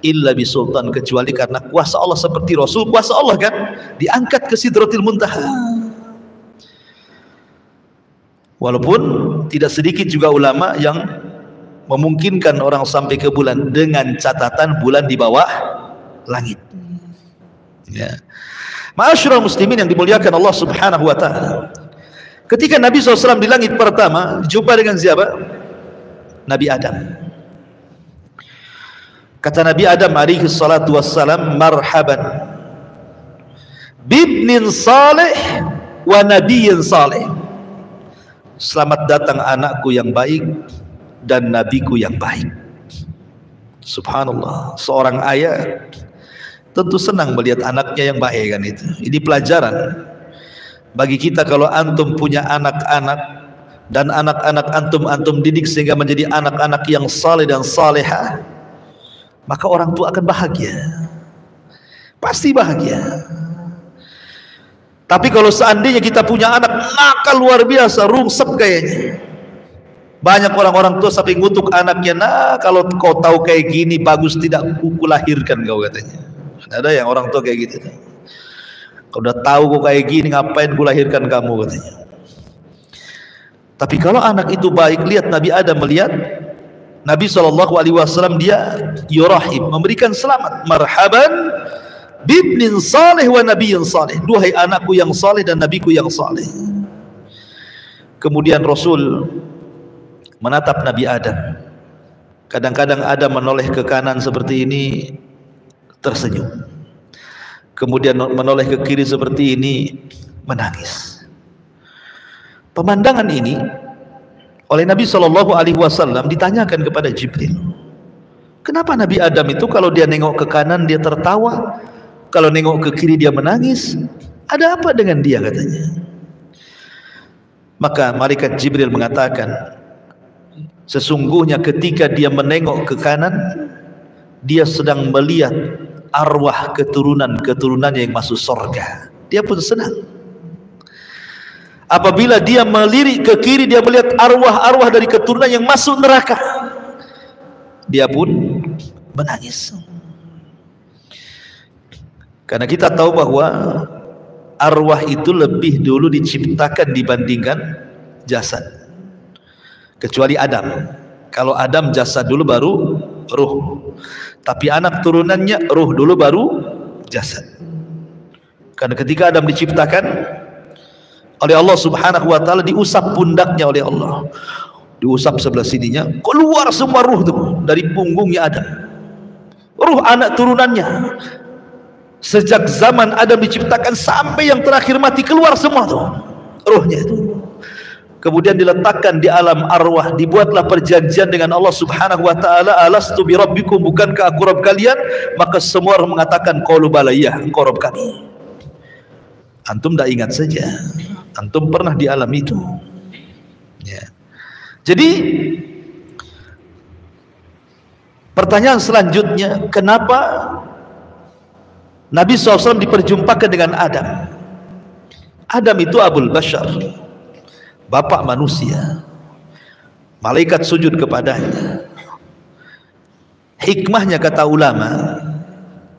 illa bisultan, kecuali karena kuasa Allah. Seperti Rasul, kuasa Allah kan, diangkat ke Sidratil Muntaha. Walaupun tidak sedikit juga ulama yang memungkinkan orang sampai ke bulan dengan catatan bulan di bawah langit. Ya. Ma'asyiral muslimin yang dimuliakan Allah Subhanahu wa taala. Ketika Nabi SAW di langit pertama jumpa dengan siapa? Nabi Adam. Kata Nabi Adam alaihi salatu wassalam, marhaban bibnin salih wa nabiyyin salih. Selamat datang anakku yang baik dan nabiku yang baik. Subhanallah, seorang ayah tentu senang melihat anaknya yang baik kan itu. Ini pelajaran bagi kita. Kalau antum punya anak-anak dan anak-anak antum didik sehingga menjadi anak-anak yang saleh dan salehah, maka orang tua akan bahagia, pasti bahagia. Tapi kalau seandainya kita punya anak nakal luar biasa, rungsep kayaknya, banyak orang-orang tua sampai ngutuk anaknya, nah kalau kau tahu kayak gini bagus tidak kuku lahirkan kau, katanya. Ada yang orang tua kayak gitu, kau udah tahu kau kayak gini ngapain ku lahirkan kamu, katanya. Tapi kalau anak itu baik, lihat Nabi Adam, melihat Nabi SAW, dia yurahib, memberikan selamat, marhaban bibnin salih wa nabiyyin salih, duhai anakku yang saleh dan nabiku yang saleh. Kemudian Rasul menatap Nabi Adam. Kadang-kadang Adam menoleh ke kanan seperti ini, tersenyum. Kemudian menoleh ke kiri seperti ini, menangis. Pemandangan ini oleh Nabi SAW ditanyakan kepada Jibril. Kenapa Nabi Adam itu kalau dia nengok ke kanan dia tertawa, kalau nengok ke kiri dia menangis? Ada apa dengan dia, katanya. Maka malaikat Jibril mengatakan, sesungguhnya ketika dia menengok ke kanan, dia sedang melihat arwah keturunan-keturunannya yang masuk surga. Dia pun senang. Apabila dia melirik ke kiri, dia melihat arwah-arwah dari keturunan yang masuk neraka. Dia pun menangis. Karena kita tahu bahwa arwah itu lebih dulu diciptakan dibandingkan jasad. Kecuali Adam. Kalau Adam jasad dulu baru ruh. Tapi anak turunannya ruh dulu baru jasad. Karena ketika Adam diciptakan oleh Allah Subhanahu wa taala, diusap pundaknya oleh Allah. Diusap sebelah sininya, keluar semua ruh tuh dari punggungnya Adam. Ruh anak turunannya. Sejak zaman Adam diciptakan sampai yang terakhir mati, keluar semua tuh ruhnya itu. Kemudian diletakkan di alam arwah, dibuatlah perjanjian dengan Allah Subhanahu wa taala, alastu bi rabbikum, bukankah aku Rabb kalian? Maka semua orang mengatakan qalu bala, ya engkau Rabb kami. Antum tidak ingat saja, antum pernah di alam itu ya. Jadi pertanyaan selanjutnya, kenapa Nabi SAW diperjumpakan dengan Adam? Adam itu Abul Bashar, bapak manusia. Malaikat sujud kepadanya. Hikmahnya kata ulama,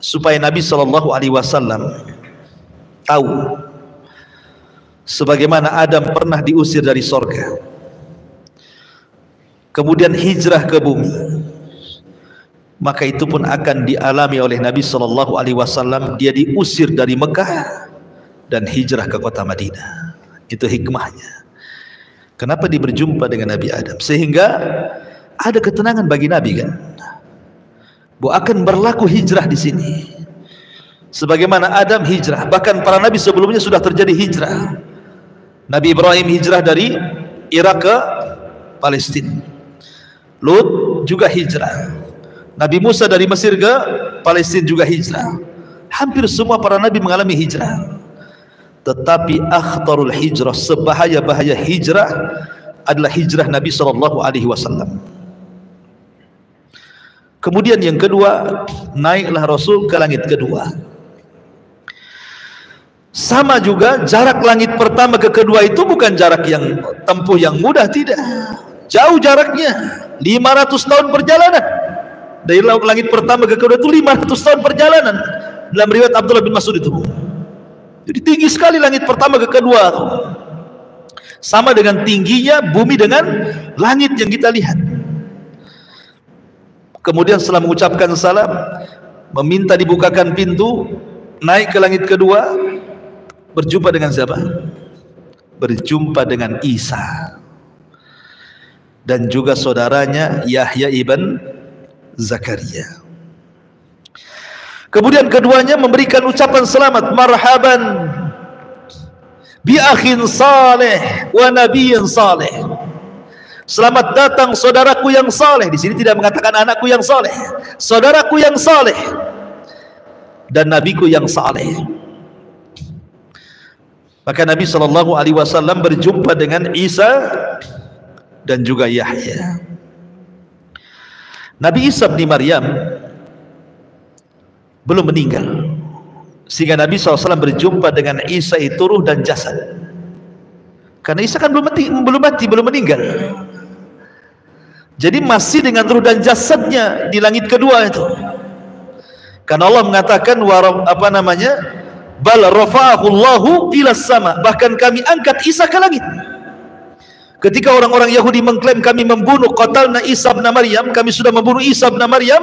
supaya Nabi SAW tahu sebagaimana Adam pernah diusir dari sorga, kemudian hijrah ke bumi, maka itu pun akan dialami oleh Nabi SAW. Dia diusir dari Mekah dan hijrah ke kota Madinah. Itu hikmahnya. Kenapa dia berjumpa dengan Nabi Adam? Sehingga ada ketenangan bagi Nabi kan, bahwa akan berlaku hijrah di sini. Sebagaimana Adam hijrah, bahkan para nabi sebelumnya sudah terjadi hijrah. Nabi Ibrahim hijrah dari Irak ke Palestina. Lut juga hijrah. Nabi Musa dari Mesir ke Palestina juga hijrah. Hampir semua para nabi mengalami hijrah. Tetapi akhtarul hijrah, sebahaya-bahaya hijrah adalah hijrah Nabi SAW. Kemudian yang kedua, naiklah Rasul ke langit kedua. Sama juga, jarak langit pertama ke kedua itu bukan jarak yang tempuh yang mudah, tidak. Jauh jaraknya, 500 tahun perjalanan. Dari langit pertama ke kedua itu 500 tahun perjalanan. Dalam riwayat Abdullah bin Mas'ud itu. Jadi tinggi sekali langit pertama ke kedua. Sama dengan tingginya bumi dengan langit yang kita lihat. Kemudian setelah mengucapkan salam, meminta dibukakan pintu, naik ke langit kedua, berjumpa dengan siapa? Berjumpa dengan Isa dan juga saudaranya Yahya ibn Zakaria. Kemudian keduanya memberikan ucapan selamat, marhaban bi akhin saleh wa nabiyyin saleh. Selamat datang saudaraku yang saleh. Di sini tidak mengatakan anakku yang saleh, saudaraku yang saleh dan nabiku yang saleh. Maka Nabi SAW berjumpa dengan Isa dan juga Yahya. Nabi Isa bin Maryam belum meninggal, sehingga Nabi SAW berjumpa dengan Isa itu ruh dan jasad. Karena Isa kan belum mati, belum meninggal. Jadi masih dengan ruh dan jasadnya di langit kedua itu. Karena Allah mengatakan bal rafa'ahu Allahu ila sama, bahkan kami angkat Isa ke langit. Ketika orang-orang Yahudi mengklaim kami membunuh qatalna Isa bin Maryam, kami sudah membunuh Isa bin Maryam,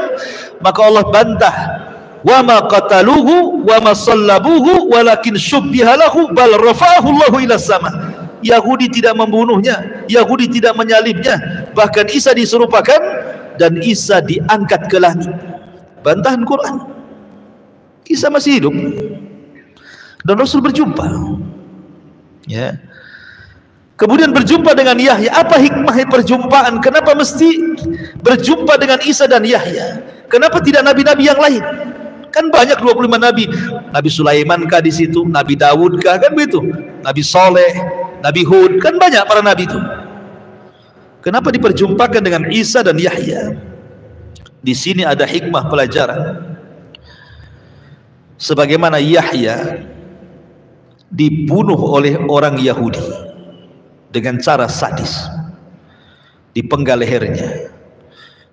maka Allah bantah, wa ma qataluhu wa ma sallabuhu walakin syubbiha lahu bal rafa'ahu Allahu ila sama. Yahudi tidak membunuhnya, Yahudi tidak menyalibnya, bahkan Isa diserupakan dan Isa diangkat ke langit. Bantahan Quran. Isa masih hidup dan Rasul berjumpa ya. Kemudian berjumpa dengan Yahya. Apa hikmah perjumpaan? Kenapa mesti berjumpa dengan Isa dan Yahya? Kenapa tidak nabi-nabi yang lain? Kan banyak 25 nabi. Nabi Sulaiman kah di situ? Nabi Daud kah? Kan begitu. Nabi Soleh, Nabi Hud, kan banyak para nabi itu. Kenapa diperjumpakan dengan Isa dan Yahya? Di sini ada hikmah pelajaran. Sebagaimana Yahya dibunuh oleh orang Yahudi dengan cara sadis, dipenggal lehernya.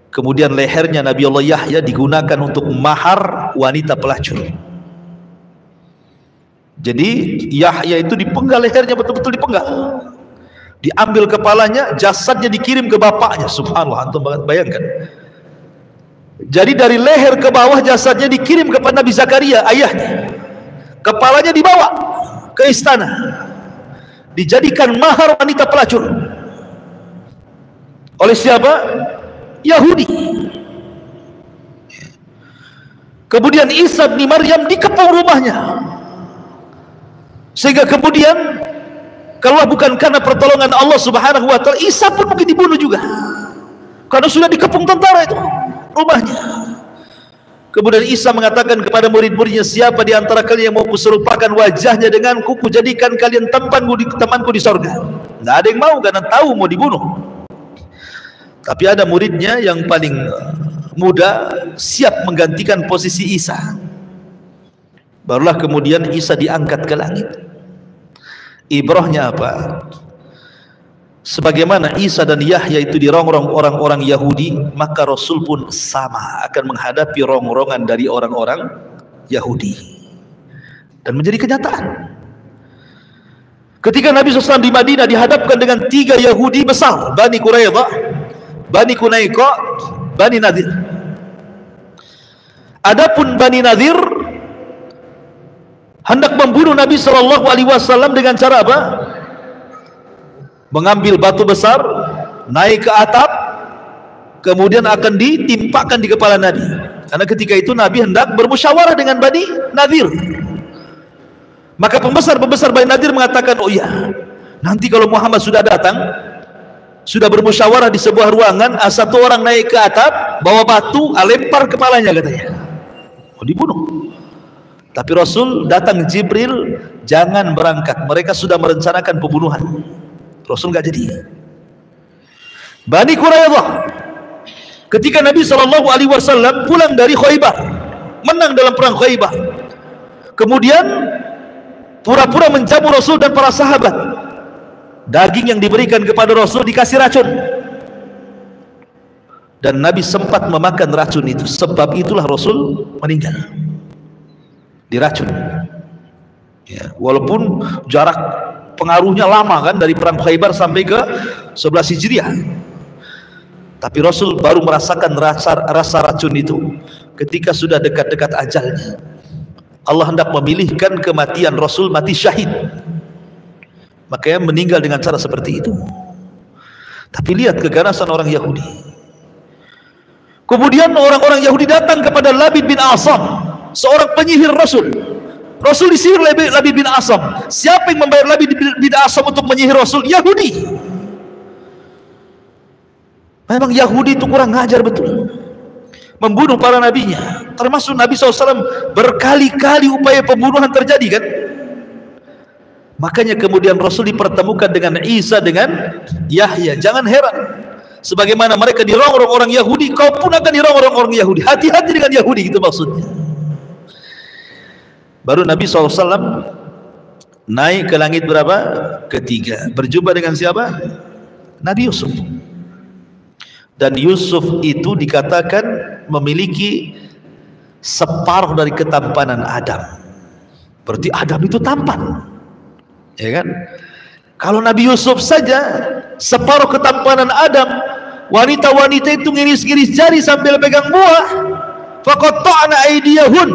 Kemudian lehernya Nabi Allah Yahya digunakan untuk mahar wanita pelacur. Jadi Yahya itu dipenggal lehernya, betul-betul dipenggal, diambil kepalanya, jasadnya dikirim ke bapaknya. Subhanallah, antum bayangkan, Jadi dari leher ke bawah jasadnya dikirim kepada Nabi Zakaria, ayahnya. Kepalanya dibawa ke istana, dijadikan mahar wanita pelacur. Oleh siapa? Yahudi. Kemudian Isa bin Maryam dikepung rumahnya, sehingga kemudian kalau bukan karena pertolongan Allah Subhanahu wa taala, Isa pun mungkin dibunuh juga, karena sudah dikepung tentara itu rumahnya. Kemudian Isa mengatakan kepada murid-muridnya, siapa di antara kalian yang mau kuserupakan wajahnya denganku, kujadikan kalian temanku di sorga. Tidak ada yang mau, karena tahu mau dibunuh. Tapi ada muridnya yang paling muda siap menggantikan posisi Isa. Barulah kemudian Isa diangkat ke langit. Ibrahnya apa? Sebagaimana Isa dan Yahya itu dirongrong orang-orang Yahudi, maka Rasul pun sama akan menghadapi rongrongan dari orang-orang Yahudi. Dan menjadi kenyataan. Ketika Nabi SAW di Madinah dihadapkan dengan 3 Yahudi besar, Bani Quraidah, Bani Qunaiqa, Bani Nadir. Adapun Bani Nadir hendak membunuh Nabi SAW dengan cara apa? Mengambil batu besar, naik ke atap, kemudian akan ditimpakan di kepala Nabi. Karena ketika itu Nabi hendak bermusyawarah dengan Bani Nadir. Maka pembesar-pembesar Bani Nadir mengatakan, oh iya, nanti kalau Muhammad sudah datang, sudah bermusyawarah di sebuah ruangan, satu orang naik ke atap, bawa batu, lempar kepalanya, katanya. Oh, dibunuh. Tapi Rasul datang Jibril, jangan berangkat, mereka sudah merencanakan pembunuhan. Rasul nggak jadi. Bani Quraidah, ketika Nabi SAW pulang dari Khaybar, menang dalam perang Khaybar, kemudian pura-pura menjamu Rasul dan para sahabat. Daging yang diberikan kepada Rasul dikasih racun, dan Nabi sempat memakan racun itu. Sebab itulah Rasul meninggal diracun. Ya, walaupun jarak pengaruhnya lama kan, dari perang Khaybar sampai ke 11 Hijriah, tapi Rasul baru merasakan rasa racun itu ketika sudah dekat-dekat ajalnya. Allah hendak memilihkan kematian Rasul, mati syahid, makanya meninggal dengan cara seperti itu. Tapi lihat keganasan orang Yahudi. Kemudian orang-orang Yahudi datang kepada Labid bin Asam, seorang penyihir Rasul. Rasul disihir Labid bin Asam. Siapa yang membayar Labid bin Asam untuk menyihir Rasul? Yahudi. Memang Yahudi itu kurang ngajar betul, membunuh para nabinya. Termasuk Nabi SAW berkali-kali upaya pembunuhan terjadi kan. Makanya kemudian Rasul dipertemukan dengan Isa dengan Yahya. Jangan heran, sebagaimana mereka dirongrong orang Yahudi, kau pun akan dirongrong orang Yahudi. Hati-hati dengan Yahudi, itu maksudnya. Baru Nabi SAW naik ke langit berapa? Ketiga, berjumpa dengan siapa? Nabi Yusuf. Dan Yusuf itu dikatakan memiliki separuh dari ketampanan Adam. Berarti Adam itu tampan, ya kan? Kalau Nabi Yusuf saja separuh ketampanan Adam, wanita-wanita itu ngiris-ngiris jari sambil pegang buah. Faqatta'na aydiyahun,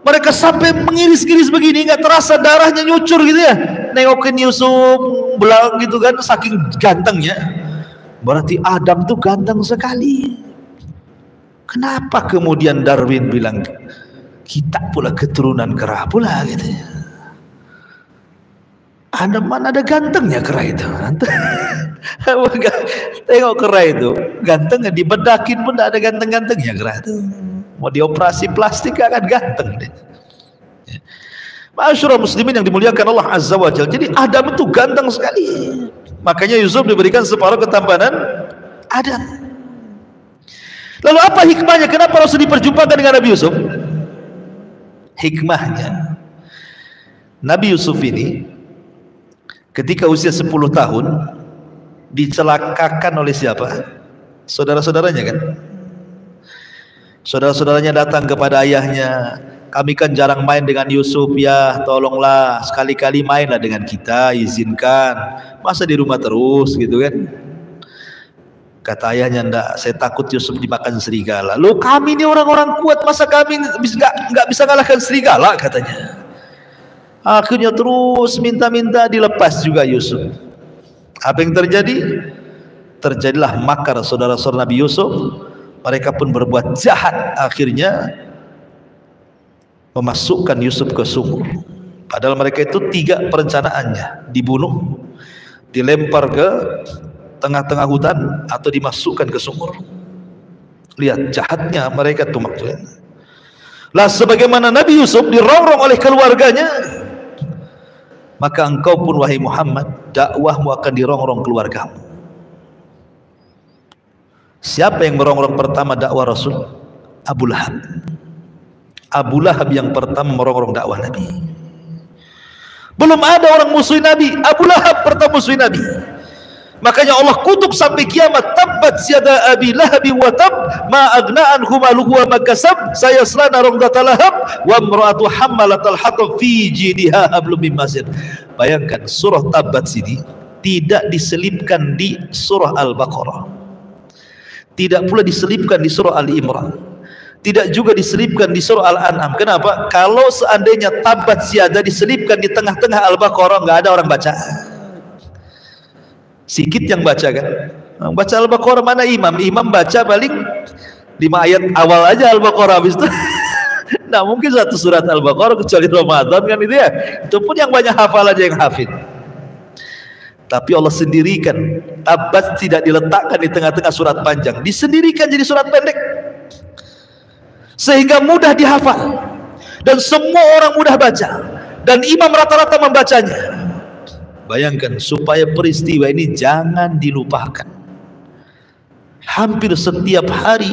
mereka sampai mengiris-ngiris begini, nggak terasa darahnya nyucur gitu ya. Nengokin Yusuf belang gitu kan, saking gantengnya. Berarti Adam tuh ganteng sekali. Kenapa kemudian Darwin bilang kita pula keturunan kera pula gitu ya? Adam mana ada gantengnya kera itu? Tengok kera itu ganteng, dibedakin pun tidak ada ganteng-gantengnya kera itu. Mau dioperasi plastik akan ganteng deh. Ma'asyiral muslimin yang dimuliakan Allah Azza wa Jalla. Jadi Adam itu ganteng sekali. Makanya Yusuf diberikan separuh ketampanan Adam. Lalu apa hikmahnya? Kenapa Rasul diperjumpakan dengan Nabi Yusuf? Hikmahnya, Nabi Yusuf ini ketika usia 10 tahun dicelakakan oleh siapa? Saudara-saudaranya kan? Saudara-saudaranya datang kepada ayahnya, kami kan jarang main dengan Yusuf ya, tolonglah sekali-kali mainlah dengan kita, izinkan, masa di rumah terus gitu kan. Kata ayahnya, enggak, saya takut Yusuf dimakan serigala. Loh, kami ini orang-orang kuat, masa kami nggak bisa ngalahkan serigala, katanya. Akhirnya terus minta-minta, dilepas juga Yusuf. Apa yang terjadi? Terjadilah makar saudara-saudara Nabi Yusuf. Mereka pun berbuat jahat, akhirnya memasukkan Yusuf ke sumur. Padahal mereka itu 3 perencanaannya: dibunuh, dilempar ke tengah-tengah hutan, atau dimasukkan ke sumur. Lihat jahatnya mereka tuh maksudnya. Lah sebagaimana Nabi Yusuf dirongrong oleh keluarganya, maka engkau pun wahai Muhammad, dakwahmu akan dirongrong keluargamu. Siapa yang merongrong pertama dakwah Rasul? Abu Lahab. Abu Lahab yang pertama merongrong dakwah Nabi. Belum ada orang musuhi Nabi, Abu Lahab pertama musuhi Nabi. Makanya Allah kutuk sampai kiamat, tabbat yada abi lahabi wa tab ma agna anhu maluhu wa ma kasab sayasla naran dzata lahab wa imra'atu hammalatal hatab fi jidha hablum min masad. Bayangkan, surah Tabbat sini tidak diselipkan di surah Al-Baqarah, tidak pula diselipkan di surah Ali Imran, tidak juga diselipkan di surah Al-An'am. Kenapa? Kalau seandainya Tabbat siada diselipkan di tengah-tengah Al-Baqarah, nggak ada orang baca. Sikit yang baca kan. Baca Al-Baqarah mana imam? Imam baca paling 5 ayat awal aja Al-Baqarah, habis itu nah mungkin satu surat Al-Baqarah kecuali Ramadan kan itu ya. Itu pun yang banyak hafal aja yang hafid. Tapi Allah sendirikan Tabbat tidak diletakkan di tengah-tengah surat panjang, disendirikan jadi surat pendek, sehingga mudah dihafal dan semua orang mudah baca, dan imam rata-rata membacanya. Bayangkan, supaya peristiwa ini jangan dilupakan. Hampir setiap hari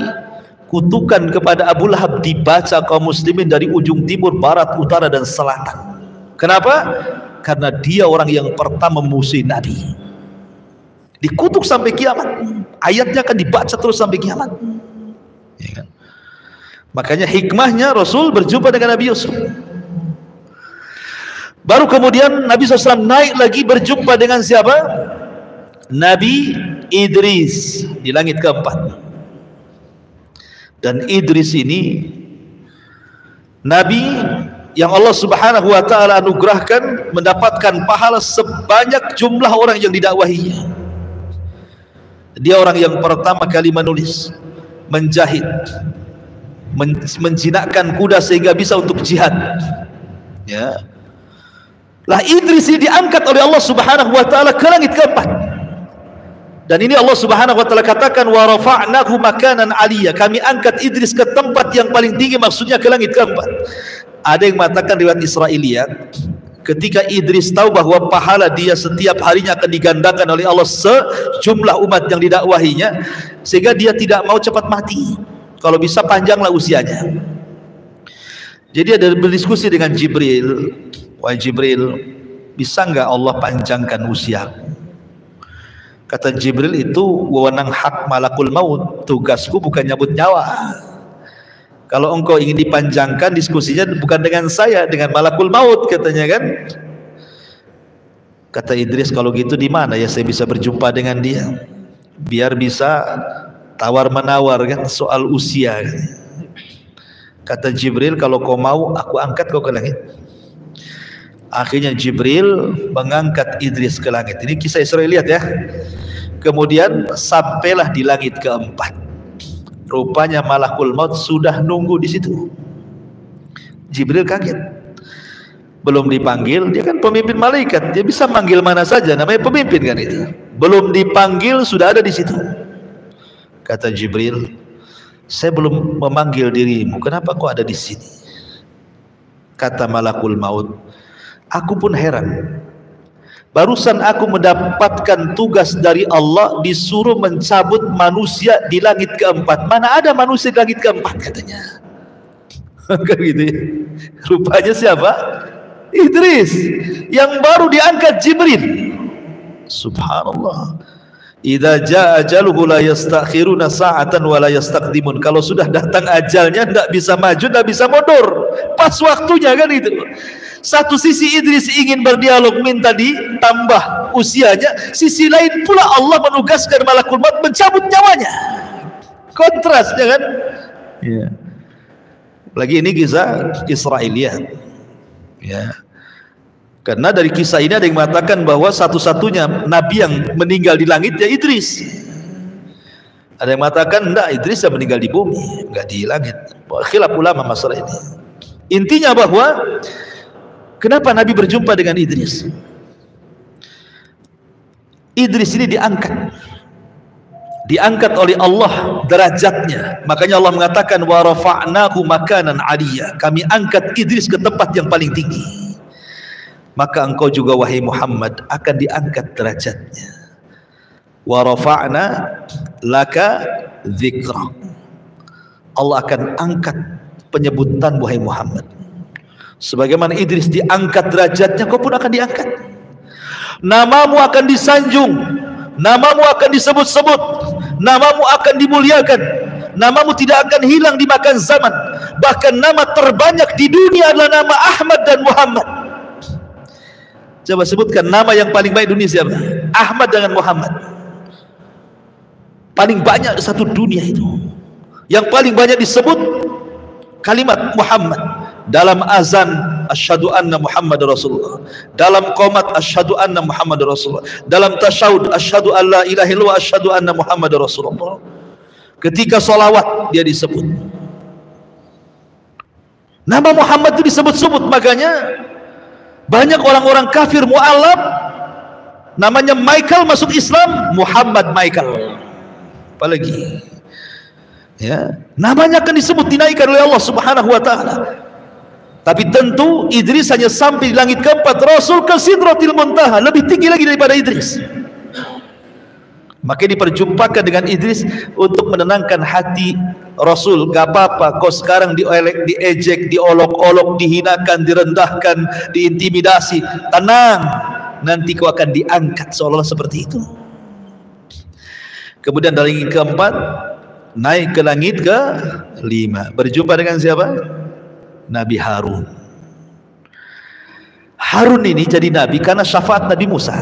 kutukan kepada Abu Lahab dibaca kaum muslimin dari ujung timur, barat, utara, dan selatan. Kenapa? Karena dia orang yang pertama memusuhi Nabi. Dikutuk sampai kiamat. Ayatnya akan dibaca terus sampai kiamat. Ya kan? Makanya hikmahnya Rasul berjumpa dengan Nabi Yusuf. Baru kemudian Nabi SAW naik lagi berjumpa dengan siapa? Nabi Idris di langit keempat. Dan Idris ini Nabi yang Allah Subhanahu wa ta'ala anugerahkan mendapatkan pahala sebanyak jumlah orang yang didakwahinya. Dia orang yang pertama kali menulis, menjahit, menjinakkan kuda sehingga bisa untuk jihad. Ya. Lah Idris ini diangkat oleh Allah Subhanahu wa ta'ala ke langit keempat. Dan ini Allah Subhanahu wa ta'ala katakan, wa rafa'nahu makanan aliyya, kami angkat Idris ke tempat yang paling tinggi, maksudnya ke langit keempat. Ada yang mengatakan riwayat Israiliyat, ketika Idris tahu bahwa pahala dia setiap harinya akan digandakan oleh Allah sejumlah umat yang didakwahinya, sehingga dia tidak mau cepat mati, kalau bisa panjanglah usianya. Jadi ada berdiskusi dengan Jibril, wahai Jibril, bisa nggak Allah panjangkan usiaku? Kata Jibril, itu wewenang hak malakul maut, tugasku bukan nyabut nyawa. Kalau engkau ingin dipanjangkan, diskusinya bukan dengan saya, dengan malakul maut, katanya kan. Kata Idris, kalau gitu di mana ya saya bisa berjumpa dengan dia, biar bisa tawar menawar kan soal usia. Kata Jibril, kalau kau mau aku angkat kau ke langit. Akhirnya Jibril mengangkat Idris ke langit. Ini kisah Israiliyat ya. Kemudian sampailah di langit keempat. Rupanya malakul maut sudah nunggu di situ. Jibril kaget. Belum dipanggil, dia kan pemimpin malaikat, dia bisa manggil mana saja, namanya pemimpin kan itu. Belum dipanggil sudah ada di situ. Kata Jibril, saya belum memanggil dirimu, kenapa kau ada di sini? Kata malakul maut, aku pun heran. Barusan aku mendapatkan tugas dari Allah, disuruh mencabut manusia di langit keempat. Mana ada manusia di langit keempat, katanya. Kan gitu ya. Rupanya siapa? Idris, yang baru diangkat Jibril. Subhanallah. Idza jaa ajaluhu la yastakhiruna sa'atan wa la yastaqdimun. Kalau sudah datang ajalnya, tidak bisa maju, tidak bisa mundur. Pas waktunya kan itu. Satu sisi Idris ingin berdialog, minta ditambah usianya, sisi lain pula Allah menugaskan malakul maut mencabut nyawanya. Kontras, ya kan? Ya. Lagi ini kisah Israiliyat. Ya. Karena dari kisah ini ada yang mengatakan bahwa satu-satunya nabi yang meninggal di langit ya Idris. Ada yang mengatakan enggak, Idris yang meninggal di bumi, enggak di langit. Khilaf ulama masalah ini. Intinya bahwa kenapa Nabi berjumpa dengan Idris? Idris ini diangkat oleh Allah derajatnya. Makanya Allah mengatakan wa rafa'nahu makanan 'aliyya. Kami angkat Idris ke tempat yang paling tinggi. Maka engkau juga wahai Muhammad akan diangkat derajatnya. Wa rafa'na laka dzikrak. Allah akan angkat penyebutan wahai Muhammad. Sebagaimana Idris diangkat derajatnya, kau pun akan diangkat. Namamu akan disanjung, namamu akan disebut-sebut, namamu akan dimuliakan, namamu tidak akan hilang dimakan zaman. Bahkan nama terbanyak di dunia adalah nama Ahmad dan Muhammad. Coba sebutkan nama yang paling baik dunia siapa? Ahmad dengan Muhammad. Paling banyak satu dunia itu. Yang paling banyak disebut kalimat Muhammad dalam azan asyhadu anna Muhammad Rasulullah, dalam qomat asyhadu anna Muhammad Rasulullah, dalam tasyahud asyhadu an la ilaha illallah asyhadu anna Muhammad Rasulullah. Ketika sholawat dia disebut nama Muhammad itu disebut-sebut. Makanya banyak orang-orang kafir mu'alaf namanya Michael masuk Islam, Muhammad Michael. Apalagi ya, namanya akan disebut, dinaikkan oleh Allah Subhanahu wa taala. Tapi tentu Idris hanya sampai di langit keempat, Rasul ke Sidratil Muntaha, lebih tinggi lagi daripada Idris. Maka diperjumpakan dengan Idris untuk menenangkan hati Rasul. Gak apa-apa kau sekarang diejek, diolok-olok, dihinakan, direndahkan, diintimidasi. Tenang, nanti kau akan diangkat seolah-olah seperti itu. Kemudian dari langit keempat naik ke langit ke-5, berjumpa dengan siapa? Nabi Harun. Harun ini jadi nabi karena syafaat Nabi Musa.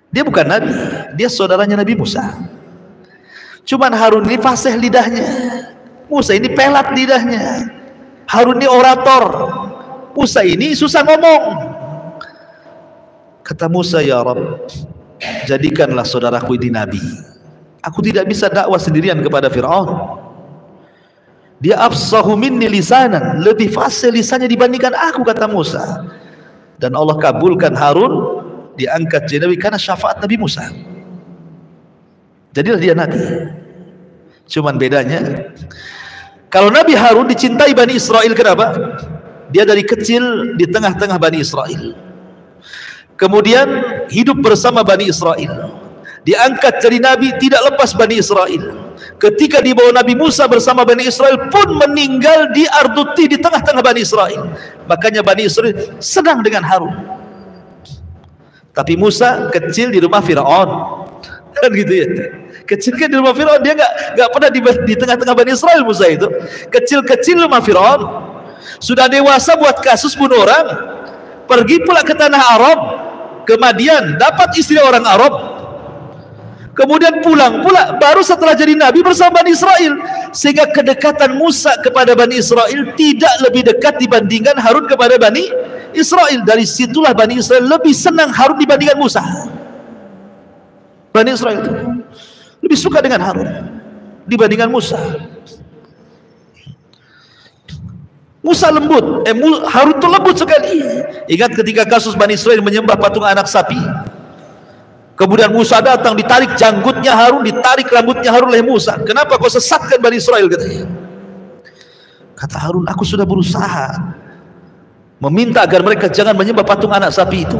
Dia bukan nabi, dia saudaranya Nabi Musa. Cuman Harun ini fasih lidahnya, Musa ini pelat lidahnya. Harun ini orator, Musa ini susah ngomong. Kata Musa, ya Rabb, jadikanlah saudaraku ini nabi. Aku tidak bisa dakwah sendirian kepada Fir'aun. Dia afsahu minni lisanan, lebih fasih lisannya dibandingkan aku, kata Musa. Dan Allah kabulkan Harun diangkat jadi nabi karena syafaat Nabi Musa. Jadilah dia nabi. Cuman bedanya, kalau Nabi Harun dicintai Bani Israel, kenapa? Dia dari kecil di tengah-tengah Bani Israel, kemudian hidup bersama Bani Israel, diangkat jadi nabi, tidak lepas Bani Israel. Ketika dibawa Nabi Musa bersama Bani Israel pun meninggal di Arduti, di tengah-tengah Bani Israel. Makanya Bani Israel senang dengan Harun. Tapi Musa kecil di rumah Fir'aun, kan gitu ya. Kecil kan di rumah Fir'aun, dia nggak pernah di tengah-tengah Bani Israel. Musa itu kecil-kecil rumah Fir'aun, sudah dewasa buat kasus bunuh orang, pergi pula ke tanah Arab, ke Madian, dapat istri orang Arab. Kemudian pulang pula baru setelah jadi nabi bersama Bani Israel. Sehingga kedekatan Musa kepada Bani Israel tidak lebih dekat dibandingkan Harun kepada Bani Israel. Dari situlah Bani Israel lebih senang Harun dibandingkan Musa. Bani Israel itu lebih suka dengan Harun dibandingkan Musa. Musa lembut, Harun itu lembut sekali. Ingat ketika kasus Bani Israel menyembah patung anak sapi, kemudian Musa datang, ditarik janggutnya Harun, ditarik rambutnya Harun oleh Musa. Kenapa kau sesatkan Bani Israel, katanya. Kata Harun, aku sudah berusaha meminta agar mereka jangan menyembah patung anak sapi itu,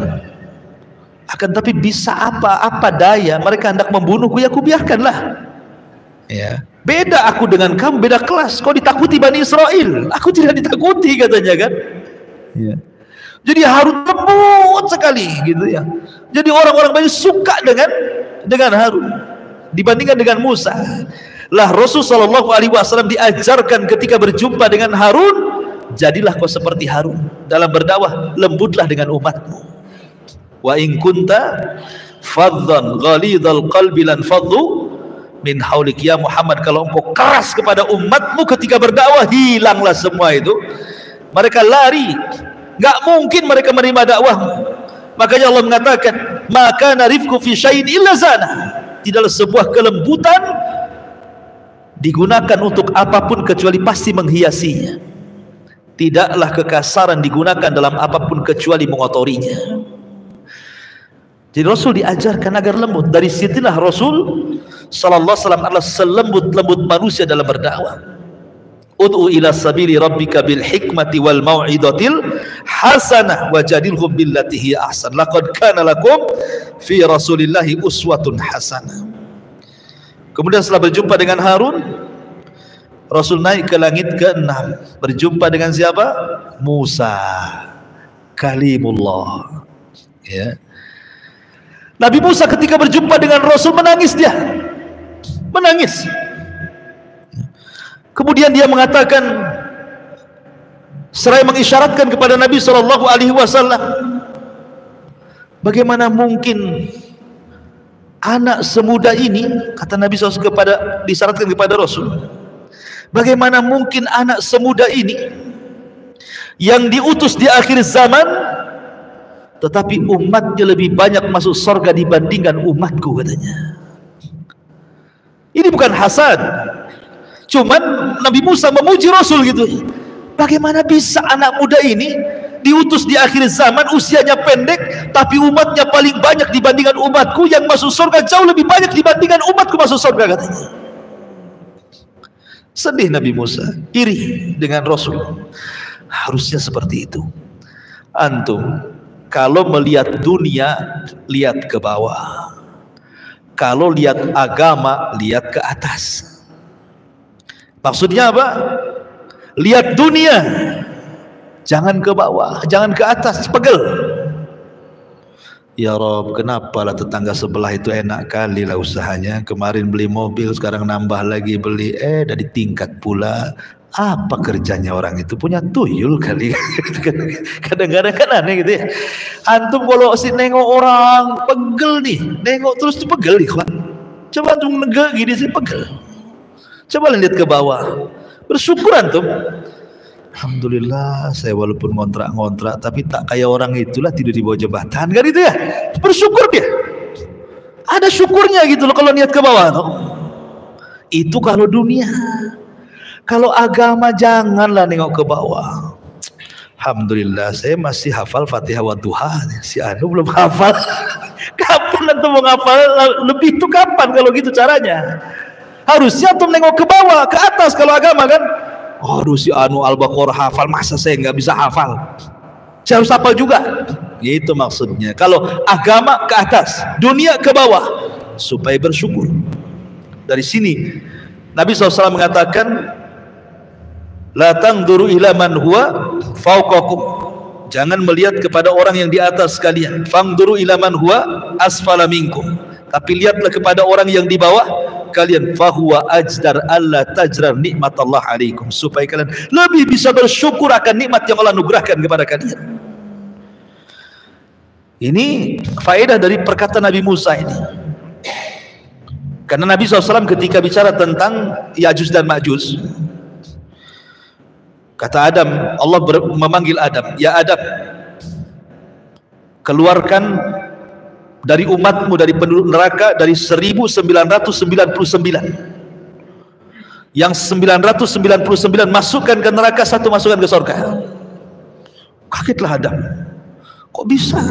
akan tapi bisa apa daya, mereka hendak membunuhku, ya aku biarkanlah. Ya, beda aku dengan kamu, beda kelas. Kau ditakuti Bani Israel, aku tidak ditakuti, katanya kan. Ya. Jadi Harun lembut sekali gitu ya. Jadi orang-orang banyak suka dengan Harun dibandingkan dengan Musa. Lah Rasulullah SAW diajarkan ketika berjumpa dengan Harun, jadilah kau seperti Harun. dalam berdakwah, lembutlah dengan umatmu. Wa in kunta faddan ghalidhal qalbi lan faddu min haulik. Ya Muhammad, kalau engkau keras kepada umatmu ketika berdakwah, hilanglah semua itu. Mereka lari, nggak mungkin mereka menerima dakwahmu. Makanya Allah mengatakan, maka narifku fi syai'in illa zana. Tidaklah sebuah kelembutan digunakan untuk apapun kecuali pasti menghiasinya. Tidaklah kekasaran digunakan dalam apapun kecuali mengotorinya. Jadi Rasul diajarkan agar lembut. Dari situlah Rasul sallallahu alaihi wasallam adalah selembut-lembut manusia dalam berdakwah. Ud'u ila sabili rabbika bil hikmati wal mau'izatil hasanah wajadilhum billati hiya ahsan. Laqad kana lakum fi Rasulillahi uswatun hasanah. Kemudian setelah berjumpa dengan Harun, Rasul naik ke langit ke-6, berjumpa dengan siapa? Musa, kalimullah. Ya. Nabi Musa ketika berjumpa dengan Rasul menangis, dia menangis. Kemudian dia mengatakan, seraya mengisyaratkan kepada Nabi SAW, bagaimana mungkin anak semuda ini, kata Nabi SAW disyaratkan kepada Rasul, bagaimana mungkin anak semuda ini yang diutus di akhir zaman, tetapi umatnya lebih banyak masuk surga dibandingkan umatku, katanya. Ini bukan hasad, cuman Nabi Musa memuji Rasul gitu. Bagaimana bisa anak muda ini diutus di akhir zaman, usianya pendek, tapi umatnya paling banyak dibandingkan umatku, yang masuk surga jauh lebih banyak dibandingkan umatku masuk surga, katanya. Sedih Nabi Musa, iri dengan Rasul. Harusnya seperti itu. Antum kalau melihat dunia, lihat ke bawah. Kalau lihat agama, lihat ke atas. Maksudnya apa? Lihat dunia, jangan ke bawah, jangan ke atas, pegel. Ya Rob, kenapa lah tetangga sebelah itu enak kali lah usahanya. Kemarin beli mobil, sekarang nambah lagi beli, dari tingkat pula. Apa kerjanya orang itu? Punya tuyul kali. Kadang-kadang kan aneh gitu ya. Antum kalau nengok orang pegel nih, nengok terus tuh pegel nih, kawan. Coba antum negak gini sih pegel. Coba lihat ke bawah, bersyukur antum. Alhamdulillah, saya walaupun ngontrak-ngontrak, tapi tak kayak orang itulah tidur di bawah jembatan, kan itu ya. Bersyukur dia. Ada syukurnya gitu loh kalau niat ke bawah tuh. Itu kalau dunia. Kalau agama janganlah nengok ke bawah. Alhamdulillah, saya masih hafal Fatihah wa duha. Si Anu belum hafal. Kapan antum mau hafal lebih itu kapan kalau gitu caranya? Harusnya antum nengok ke bawah, ke atas kalau agama kan. Aduh, si Anu Al-Baqarah hafal, masa saya nggak bisa hafal? Saya harus hafal juga. Itu maksudnya. Kalau agama ke atas, dunia ke bawah, supaya bersyukur. Dari sini Nabi SAW mengatakan, la tangduru ila man huwa fauqakum. Jangan melihat kepada orang yang di atas kalian. Fangduru ila man huwa asfala minkum. Tapi lihatlah kepada orang yang di bawah kalian. Fahuwa ajdar alla tajrar nikmatallah alaikum. Supaya kalian lebih bisa bersyukur akan nikmat yang Allah anugerahkan kepada kalian. Ini faedah dari perkataan Nabi Musa ini. Karena Nabi SAW ketika bicara tentang Ya'juj dan Ma'juj, kata Adam, Allah memanggil Adam, ya Adam, keluarkan dari umatmu, dari penduduk neraka, dari 1999. Yang 999 masukkan ke neraka, satu masukkan ke surga. Kagetlah Adam. Kok bisa?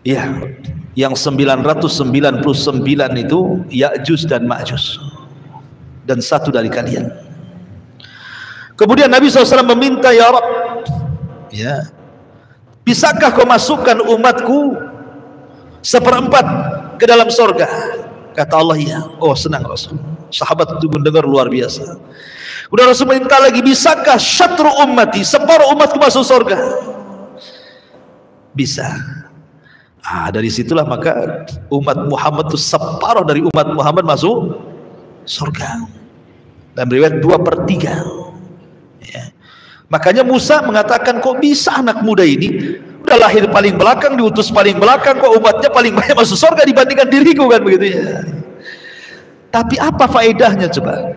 Ya, yang 999 itu Ya'juj dan Ma'juj, dan satu dari kalian. Kemudian Nabi SAW meminta, ya Rabb, ya, bisakah kau masukkan umatku 1/4 ke dalam surga? Kata Allah, ya. Oh, senang Rasul. Sahabat itu mendengar luar biasa. Kemudian Rasul minta lagi, bisakah syatru ummati, separuh umatku masuk surga? Bisa. Dari situlah maka umat Muhammad itu separuh dari umat Muhammad masuk surga. Dan riwayat 2/3. Ya. Makanya Musa mengatakan, kok bisa anak muda ini udah lahir paling belakang, diutus paling belakang, kok umatnya paling banyak masuk surga dibandingkan diriku, kan begitu ya. Tapi apa faedahnya coba?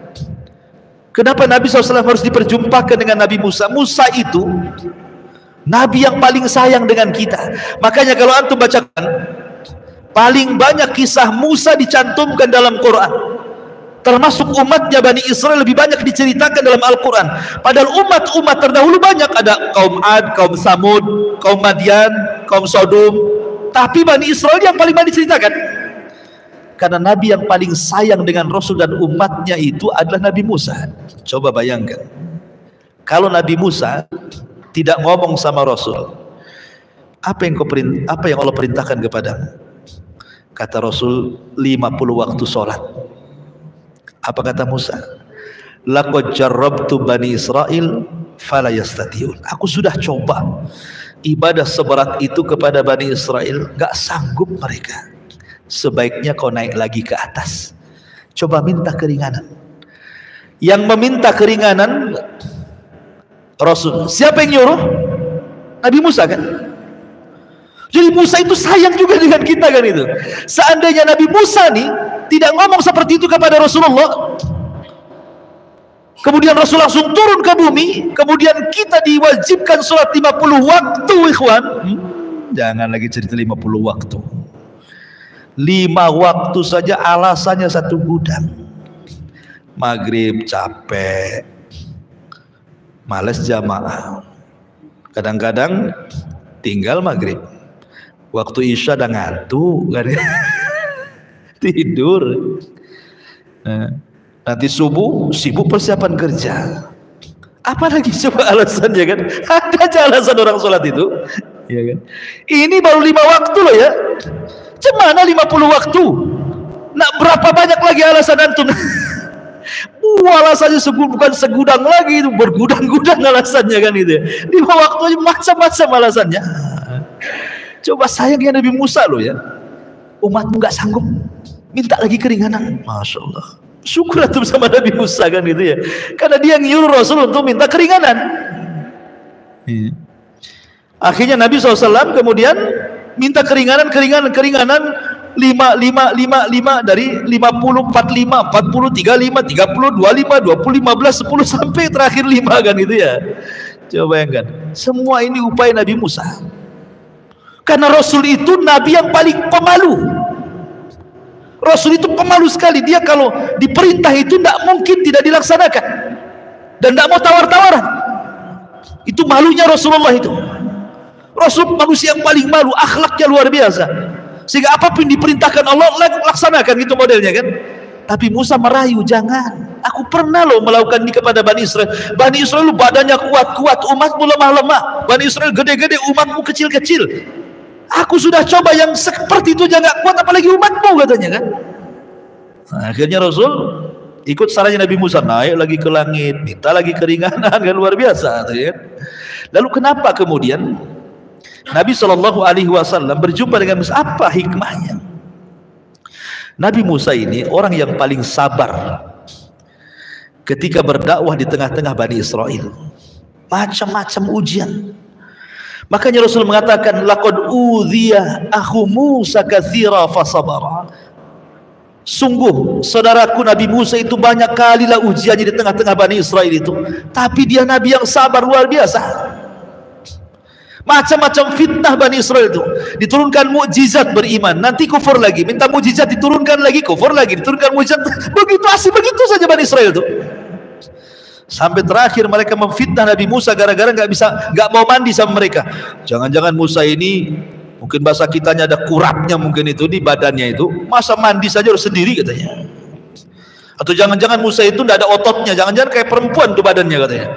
Kenapa Nabi SAW harus diperjumpakan dengan Nabi Musa? Musa itu Nabi yang paling sayang dengan kita. Makanya kalau antum bacakan, paling banyak kisah Musa dicantumkan dalam Quran. Termasuk umatnya Bani Israel lebih banyak diceritakan dalam Al-Quran. Padahal umat-umat terdahulu banyak, ada kaum Ad, kaum Samud, kaum Madian, kaum Sodom. Tapi Bani Israel yang paling banyak diceritakan. Karena Nabi yang paling sayang dengan Rasul dan umatnya itu adalah Nabi Musa. Coba bayangkan, kalau Nabi Musa tidak ngomong sama Rasul, apa yang Allah perintahkan kepadamu? Kata Rasul, 50 waktu sholat. Apa kata Musa? Laqad jarrabtu Bani Israel fala yastati'un. Aku sudah coba ibadah seberat itu kepada Bani Israel, gak sanggup mereka. Sebaiknya kau naik lagi ke atas, coba minta keringanan. Yang meminta keringanan Rasul. Siapa yang nyuruh? Nabi Musa, kan? Jadi Musa itu sayang juga dengan kita, kan itu. Seandainya Nabi Musa nih tidak ngomong seperti itu kepada Rasulullah, kemudian Rasul langsung turun ke bumi, kemudian kita diwajibkan sholat 50 waktu, ikhwan. Jangan lagi cerita 50 waktu. 5 waktu saja alasannya satu gudang. Maghrib capek, males jamaah, kadang-kadang tinggal maghrib, waktu isya udah ngantuk, kan? Tidur. Nanti subuh sibuk persiapan kerja. Apa lagi coba alasannya, kan? Ada aja alasan orang sholat itu, ya kan? Ini baru 5 waktu loh ya. Cemana 50 waktu? Nah, berapa banyak lagi alasan antum? Alasannya bukan segudang lagi, itu bergudang-gudang alasannya, kan itu. 5 waktu macam-macam alasannya. Coba sayangnya Nabi Musa loh ya. Umatmu nggak sanggup, minta lagi keringanan. Masya Allah, syukur tuh sama Nabi Musa, kan gitu ya. Karena dia nyuruh Rasul untuk minta keringanan. Akhirnya Nabi SAW kemudian minta keringanan 5 dari 50, 45, 40, 35, 30, 25, 20, 15, 10 sampai terakhir 5, kan gitu ya. Coba bayangkan, semua ini upaya Nabi Musa. Karena Rasul itu Nabi yang paling pemalu. Rasul itu pemalu sekali. Dia kalau diperintah itu tidak mungkin tidak dilaksanakan, dan tidak mau tawar-tawaran. Itu malunya Rasulullah itu. Rasul manusia yang paling malu, akhlaknya luar biasa. Sehingga apapun diperintahkan Allah laksanakan, gitu modelnya, kan. Tapi Musa merayu, jangan. Aku pernah loh melakukan ini kepada Bani Israel. Bani Israel badannya kuat-kuat, umatmu lemah-lemah. Bani Israel gede-gede, umatmu kecil-kecil. Aku sudah coba yang seperti itu aja nggak kuat, apalagi umatmu, katanya, kan. Nah, akhirnya Rasul ikut sarannya Nabi Musa, naik lagi ke langit, minta lagi keringanan, kan, luar biasa, kan. Lalu kenapa kemudian Nabi SAW berjumpa dengan Musa? Apa hikmahnya? Nabi Musa ini orang yang paling sabar ketika berdakwah di tengah-tengah Bani Israel. Macam-macam ujian. Makanya Rasul mengatakan, laqad udhiya akhu Musa katsira fasabara. Sungguh saudaraku Nabi Musa itu banyak kalilah ujiannya di tengah-tengah Bani Israel itu, tapi dia Nabi yang sabar luar biasa. Macam-macam fitnah Bani Israel itu. Diturunkan mukjizat, beriman, nanti kufur lagi, minta mukjizat, diturunkan lagi, kufur lagi, diturunkan mukjizat. Begitu asli, begitu saja Bani Israel itu. Sampai terakhir mereka memfitnah Nabi Musa gara-gara nggak mau mandi sama mereka. Jangan-jangan Musa ini, mungkin bahasa kitanya ada kurapnya mungkin itu di badannya itu, masa mandi saja harus sendiri, katanya. Atau jangan-jangan Musa itu nggak ada ototnya, jangan-jangan kayak perempuan tuh badannya, katanya.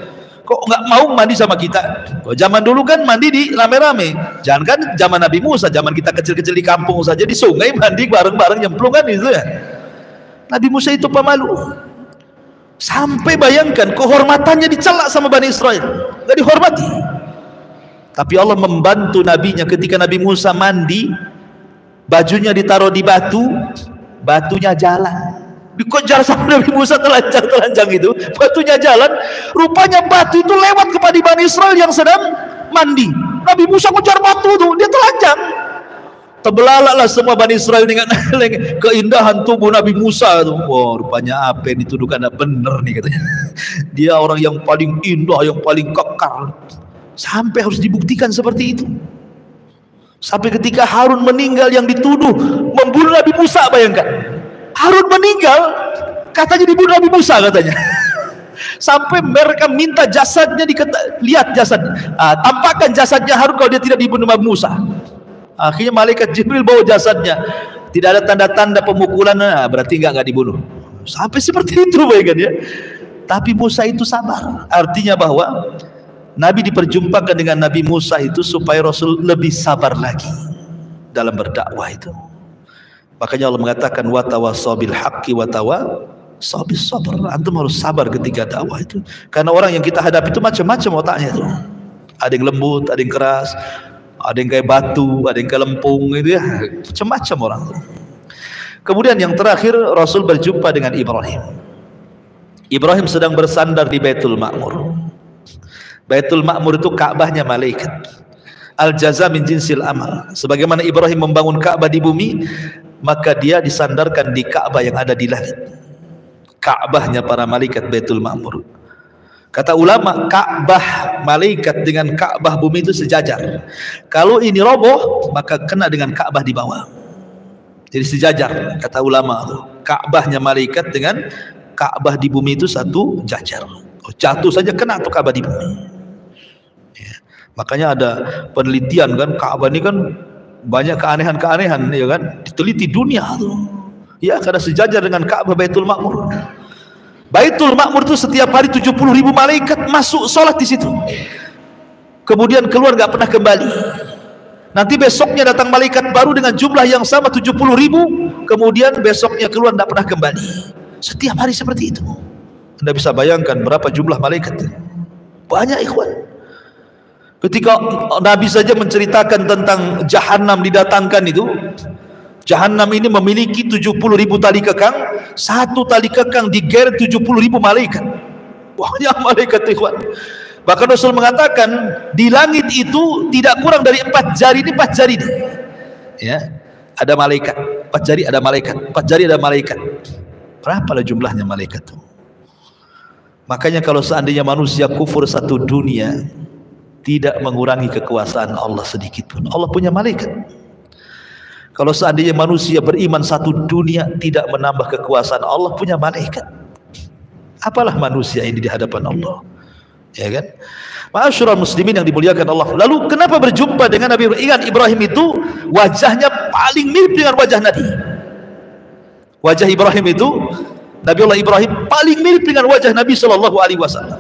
Kok nggak mau mandi sama kita? Kok zaman dulu kan mandi di rame-rame. Jangan kan zaman Nabi Musa, zaman kita kecil-kecil di kampung saja di sungai mandi bareng-bareng nyemplung, kan itu ya. Nabi Musa itu pemalu. Sampai bayangkan kehormatannya dicela sama Bani Israel, nggak dihormati. Tapi Allah membantu nabinya ketika Nabi Musa mandi, bajunya ditaruh di batu, batunya jalan, dikejar sama Nabi Musa telanjang itu, batunya jalan, rupanya batu itu lewat kepada Bani Israel yang sedang mandi. Nabi Musa kejar batu tuh, dia telanjang. Terbelalaklah semua Bani Israel dengan keindahan tubuh Nabi Musa tuh. Wah, rupanya apa yang dituduhkan benar nih katanya. Dia orang yang paling indah, yang paling kekar. Sampai harus dibuktikan seperti itu. Sampai ketika Harun meninggal yang dituduh membunuh Nabi Musa, bayangkan. Harun meninggal, katanya dibunuh Nabi Musa katanya. Sampai mereka minta jasadnya, lihat jasad, tampakkan jasadnya Harun kalau dia tidak dibunuh Nabi Musa. Akhirnya malaikat Jibril bawa jasadnya, tidak ada tanda-tanda pemukulan, berarti nggak dibunuh. Sampai seperti itu, bayangkan ya. Tapi Musa itu sabar, artinya bahwa Nabi diperjumpakan dengan Nabi Musa itu supaya Rasul lebih sabar lagi dalam berdakwah itu. Makanya Allah mengatakan watawassaw bil haqqi watawassaw bis sabr. Antum harus sabar ketika dakwah itu. Karena orang yang kita hadapi itu macam-macam otaknya itu. Ada yang lembut, ada yang keras, ada yang kayak batu, ada yang kayak lempung gitu ya. Macam-macam orang. Kemudian yang terakhir Rasul berjumpa dengan Ibrahim. Ibrahim sedang bersandar di Baitul Ma'mur. Baitul Ma'mur itu Ka'bahnya malaikat. Al-jaza min jinsil amal. Sebagaimana Ibrahim membangun Ka'bah di bumi, maka dia disandarkan di Ka'bah yang ada di langit. Ka'bahnya para malaikat Baitul Ma'mur. Kata ulama, Ka'bah malaikat dengan Ka'bah bumi itu sejajar. Kalau ini roboh, maka kena dengan Ka'bah di bawah. Jadi sejajar, kata ulama. Ka'bahnya malaikat dengan Ka'bah di bumi itu satu jajar. Jatuh saja kena tuh Ka'bah di bumi. Makanya ada penelitian kan, Ka'bah ini kan banyak keanehan-keanehan ya kan, diteliti dunia tuh. Ya, karena sejajar dengan Ka'bah Baitul Ma'mur. Baitul Ma'mur itu setiap hari 70.000 malaikat masuk sholat di situ. Kemudian keluar nggak pernah kembali. Nanti besoknya datang malaikat baru dengan jumlah yang sama 70.000, kemudian besoknya keluar nggak pernah kembali. Setiap hari seperti itu. Anda bisa bayangkan berapa jumlah malaikat. Banyak ikhwan. Ketika Nabi saja menceritakan tentang Jahannam didatangkan itu, Jahannam ini memiliki 70.000 tali kekang, satu tali kekang digeret 70.000 malaikat. Banyak malaikat ikhwan. Bahkan Rasul mengatakan di langit itu tidak kurang dari 4 jari ini 4 jari ini. Ya, ada malaikat, 4 jari ada malaikat, 4 jari ada malaikat. Berapalah jumlahnya malaikat itu? Makanya kalau seandainya manusia kufur satu dunia, tidak mengurangi kekuasaan Allah sedikit pun. Allah punya malaikat. Kalau seandainya manusia beriman satu dunia, tidak menambah kekuasaan Allah, punya malaikat. Apalah manusia ini di hadapan Allah, ya kan? Ma'asyiral muslimin yang dimuliakan Allah. Lalu kenapa berjumpa dengan Nabi Ibrahim itu wajahnya paling mirip dengan wajah Nabi. Wajah Ibrahim itu, Nabiullah Ibrahim paling mirip dengan wajah Nabi Shallallahu Alaihi Wasallam.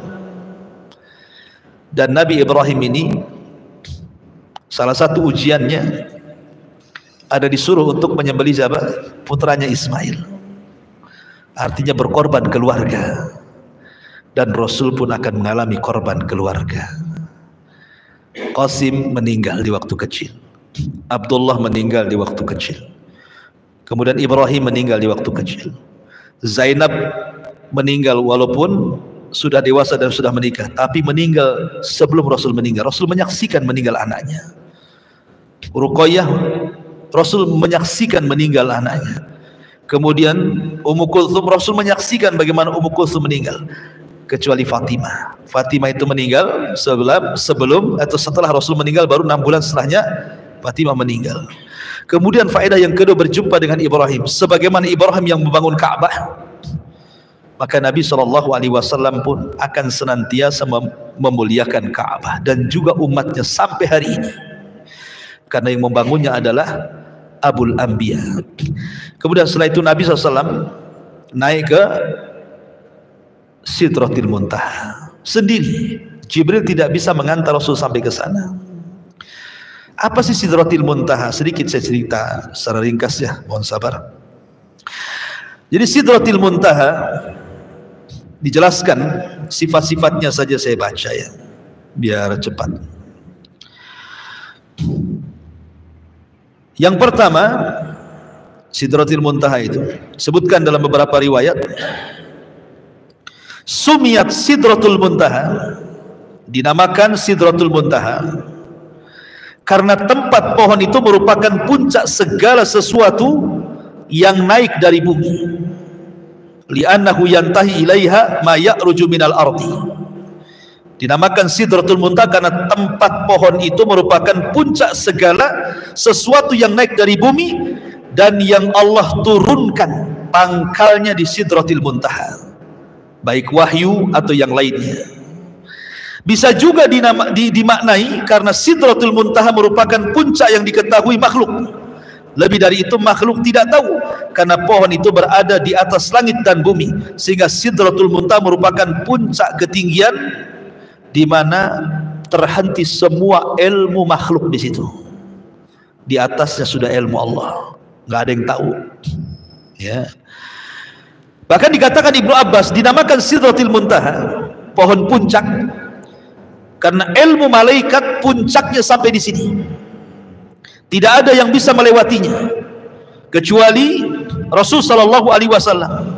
Dan Nabi Ibrahim ini salah satu ujiannya ada disuruh untuk menyembelih siapa? Putranya Ismail. Artinya berkorban keluarga. Dan Rasul pun akan mengalami korban keluarga. Qasim meninggal di waktu kecil. Abdullah meninggal di waktu kecil. Kemudian Ibrahim meninggal di waktu kecil. Zainab meninggal walaupun sudah dewasa dan sudah menikah, tapi meninggal sebelum Rasul meninggal. Rasul menyaksikan meninggal anaknya. Ruqayyah, Rasul menyaksikan meninggal anaknya. Kemudian Ummu Kulthum, Rasul menyaksikan bagaimana Ummu Kulthum meninggal. Kecuali Fatimah. Fatimah itu meninggal sebelum atau setelah Rasul meninggal, baru 6 bulan setelahnya Fatimah meninggal. Kemudian faedah yang kedua berjumpa dengan Ibrahim. Sebagaimana Ibrahim yang membangun Ka'bah, maka Nabi SAW pun akan senantiasa memuliakan Ka'bah dan juga umatnya sampai hari ini. Karena yang membangunnya adalah Abul Anbiya. Kemudian setelah itu Nabi SAW naik ke Sidratil Muntaha sendiri. Jibril tidak bisa mengantar Rasul sampai ke sana. Apa sih Sidratil Muntaha? Sedikit saya cerita secara ringkas ya, mohon sabar. Jadi Sidratil Muntaha dijelaskan sifat-sifatnya saja saya baca ya, biar cepat. Yang pertama, Sidratul Muntaha itu sebutkan dalam beberapa riwayat, sumiyat Sidratul Muntaha, dinamakan Sidratul Muntaha karena tempat pohon itu merupakan puncak segala sesuatu yang naik dari bumi. Li'annahu yantahi ilaiha ma ya'ruju minal ardi. Dinamakan Sidratul Muntaha karena tempat pohon itu merupakan puncak segala sesuatu yang naik dari bumi dan yang Allah turunkan pangkalnya di Sidratul Muntaha, baik wahyu atau yang lainnya. Bisa juga dimaknai karena Sidratul Muntaha merupakan puncak yang diketahui makhluk. Lebih dari itu makhluk tidak tahu, karena pohon itu berada di atas langit dan bumi, sehingga Sidratul Muntaha merupakan puncak ketinggian di mana terhenti semua ilmu makhluk di situ. Di atasnya sudah ilmu Allah, nggak ada yang tahu. Ya. Bahkan dikatakan Ibnu Abbas dinamakan Sidratul Muntaha, pohon puncak, karena ilmu malaikat puncaknya sampai di sini. Tidak ada yang bisa melewatinya kecuali Rasul sallallahu alaihi wasallam.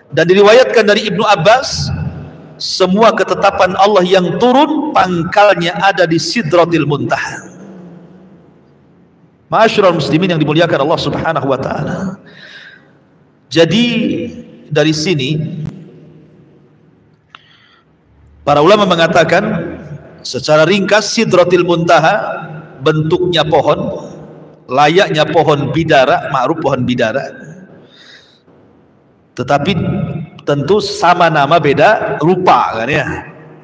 Dan diriwayatkan dari Ibnu Abbas, semua ketetapan Allah yang turun pangkalnya ada di Sidratul Muntaha. Ma'asyiral muslimin yang dimuliakan Allah Subhanahu wa taala. Jadi dari sini para ulama mengatakan secara ringkas, Sidratul Muntaha bentuknya pohon, layaknya pohon bidara, ma'ruf pohon bidara, tetapi tentu sama nama beda rupa kan ya.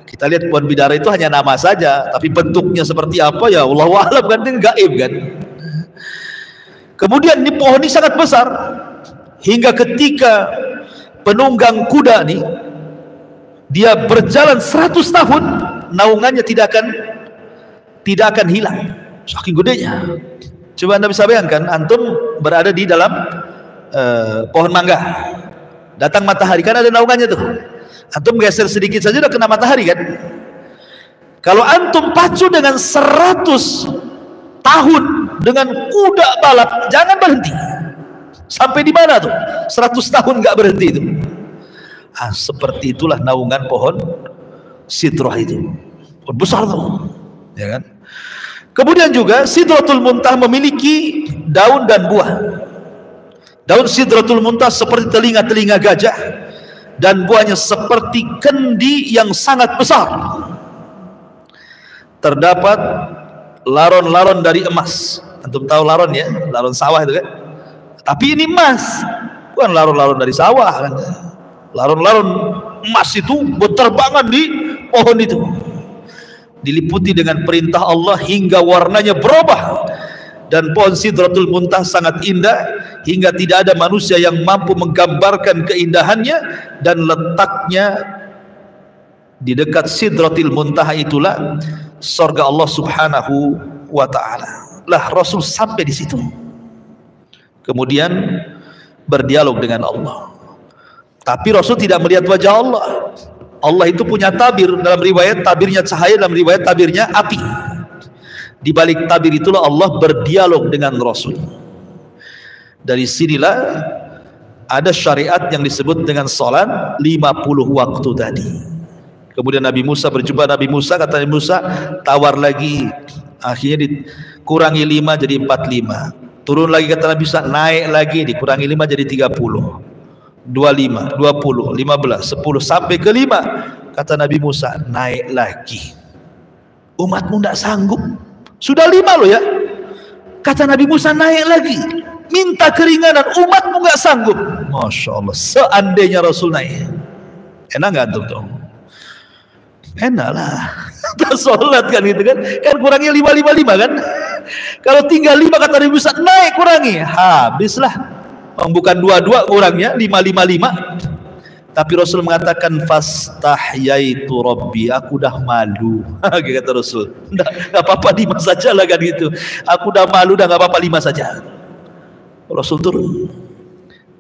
Kita lihat pohon bidara itu hanya nama saja, tapi bentuknya seperti apa ya Allahu a'lam kan, itu gaib kan. Kemudian ini pohon ini sangat besar, hingga ketika penunggang kuda nih dia berjalan 100 tahun, naungannya tidak akan hilang, saking gedenya. Coba Anda bisa bayangkan, antum berada di dalam pohon mangga, datang matahari, kan ada naungannya tuh, antum geser sedikit saja udah kena matahari kan. Kalau antum pacu dengan 100 tahun dengan kuda balap, jangan berhenti. Sampai di mana tuh? 100 tahun nggak berhenti itu. Seperti itulah naungan pohon Sidrah itu, pohon besar tuh, ya kan. Kemudian juga Sidratul Muntaha memiliki daun dan buah. Daun Sidratul Muntaha seperti telinga-telinga gajah, dan buahnya seperti kendi yang sangat besar. Terdapat laron-laron dari emas. Antum tahu laron ya, laron sawah itu kan. Tapi ini emas, bukan laron-laron dari sawah kan. Laron-laron emas itu berterbangan di pohon itu, diliputi dengan perintah Allah hingga warnanya berubah. Dan pohon Sidratul Muntaha sangat indah hingga tidak ada manusia yang mampu menggambarkan keindahannya. Dan letaknya di dekat Sidratul Muntaha itulah surga Allah Subhanahu wa ta'ala. Lah Rasul sampai di situ, kemudian berdialog dengan Allah. Tapi Rasul tidak melihat wajah Allah. Allah itu punya tabir, dalam riwayat tabirnya cahaya, dalam riwayat tabirnya api. Di balik tabir itulah Allah berdialog dengan Rasul. Dari sinilah ada syariat yang disebut dengan salat 50 waktu tadi. Kemudian Nabi Musa berjumpa Nabi Musa, kata Nabi Musa, tawar lagi. Akhirnya dikurangi 5 jadi 45. Turun lagi kata Nabi Musa, naik lagi, dikurangi 5 jadi 30. 25, 20, 15, 10 sampai ke 5. Kata Nabi Musa, naik lagi. Umatmu tidak sanggup. Sudah 5 loh ya. Kata Nabi Musa, naik lagi. Minta keringanan, umatmu nggak sanggup. Masya Allah, seandainya Rasul naik, enak nggak tuh? Enak lah. Kita sholat kan gitu kan. Kan kurangnya 5 kan. Kalau tinggal 5 kata Nabi Musa, naik kurangi. Habislah. Bukan 22 kurangnya 5. Tapi Rasul mengatakan fastahyaitu rabbi, aku dah malu. Kata Rasul, enggak apa-apa 5 saja lah kan gitu. Aku dah malu, dah enggak apa-apa 5 saja. Rasul turun,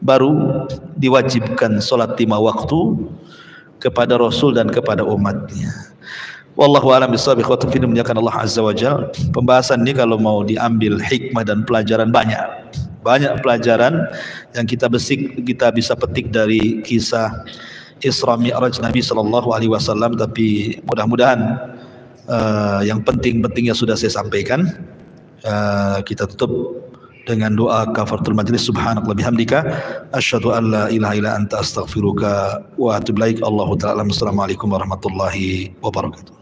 baru diwajibkan sholat 5 waktu kepada Rasul dan kepada umatnya. Wallahu a'lam bishawab. Ikhwatu fillah, Allah azza wa jalla. Pembahasan ini kalau mau diambil hikmah dan pelajaran banyak banyak pelajaran yang kita bisa petik dari kisah Isra Mi'raj Nabi Sallallahu Alaihi Wasallam. Tapi mudah-mudahan yang penting-pentingnya sudah saya sampaikan. Kita tutup dengan doa kafaratul majlis. Subhanallah bihamdika asyhadu an la ilaha illa anta astaghfiruka wa atubu ilaik. Allahu ta'ala. Assalamualaikum warahmatullahi wabarakatuh.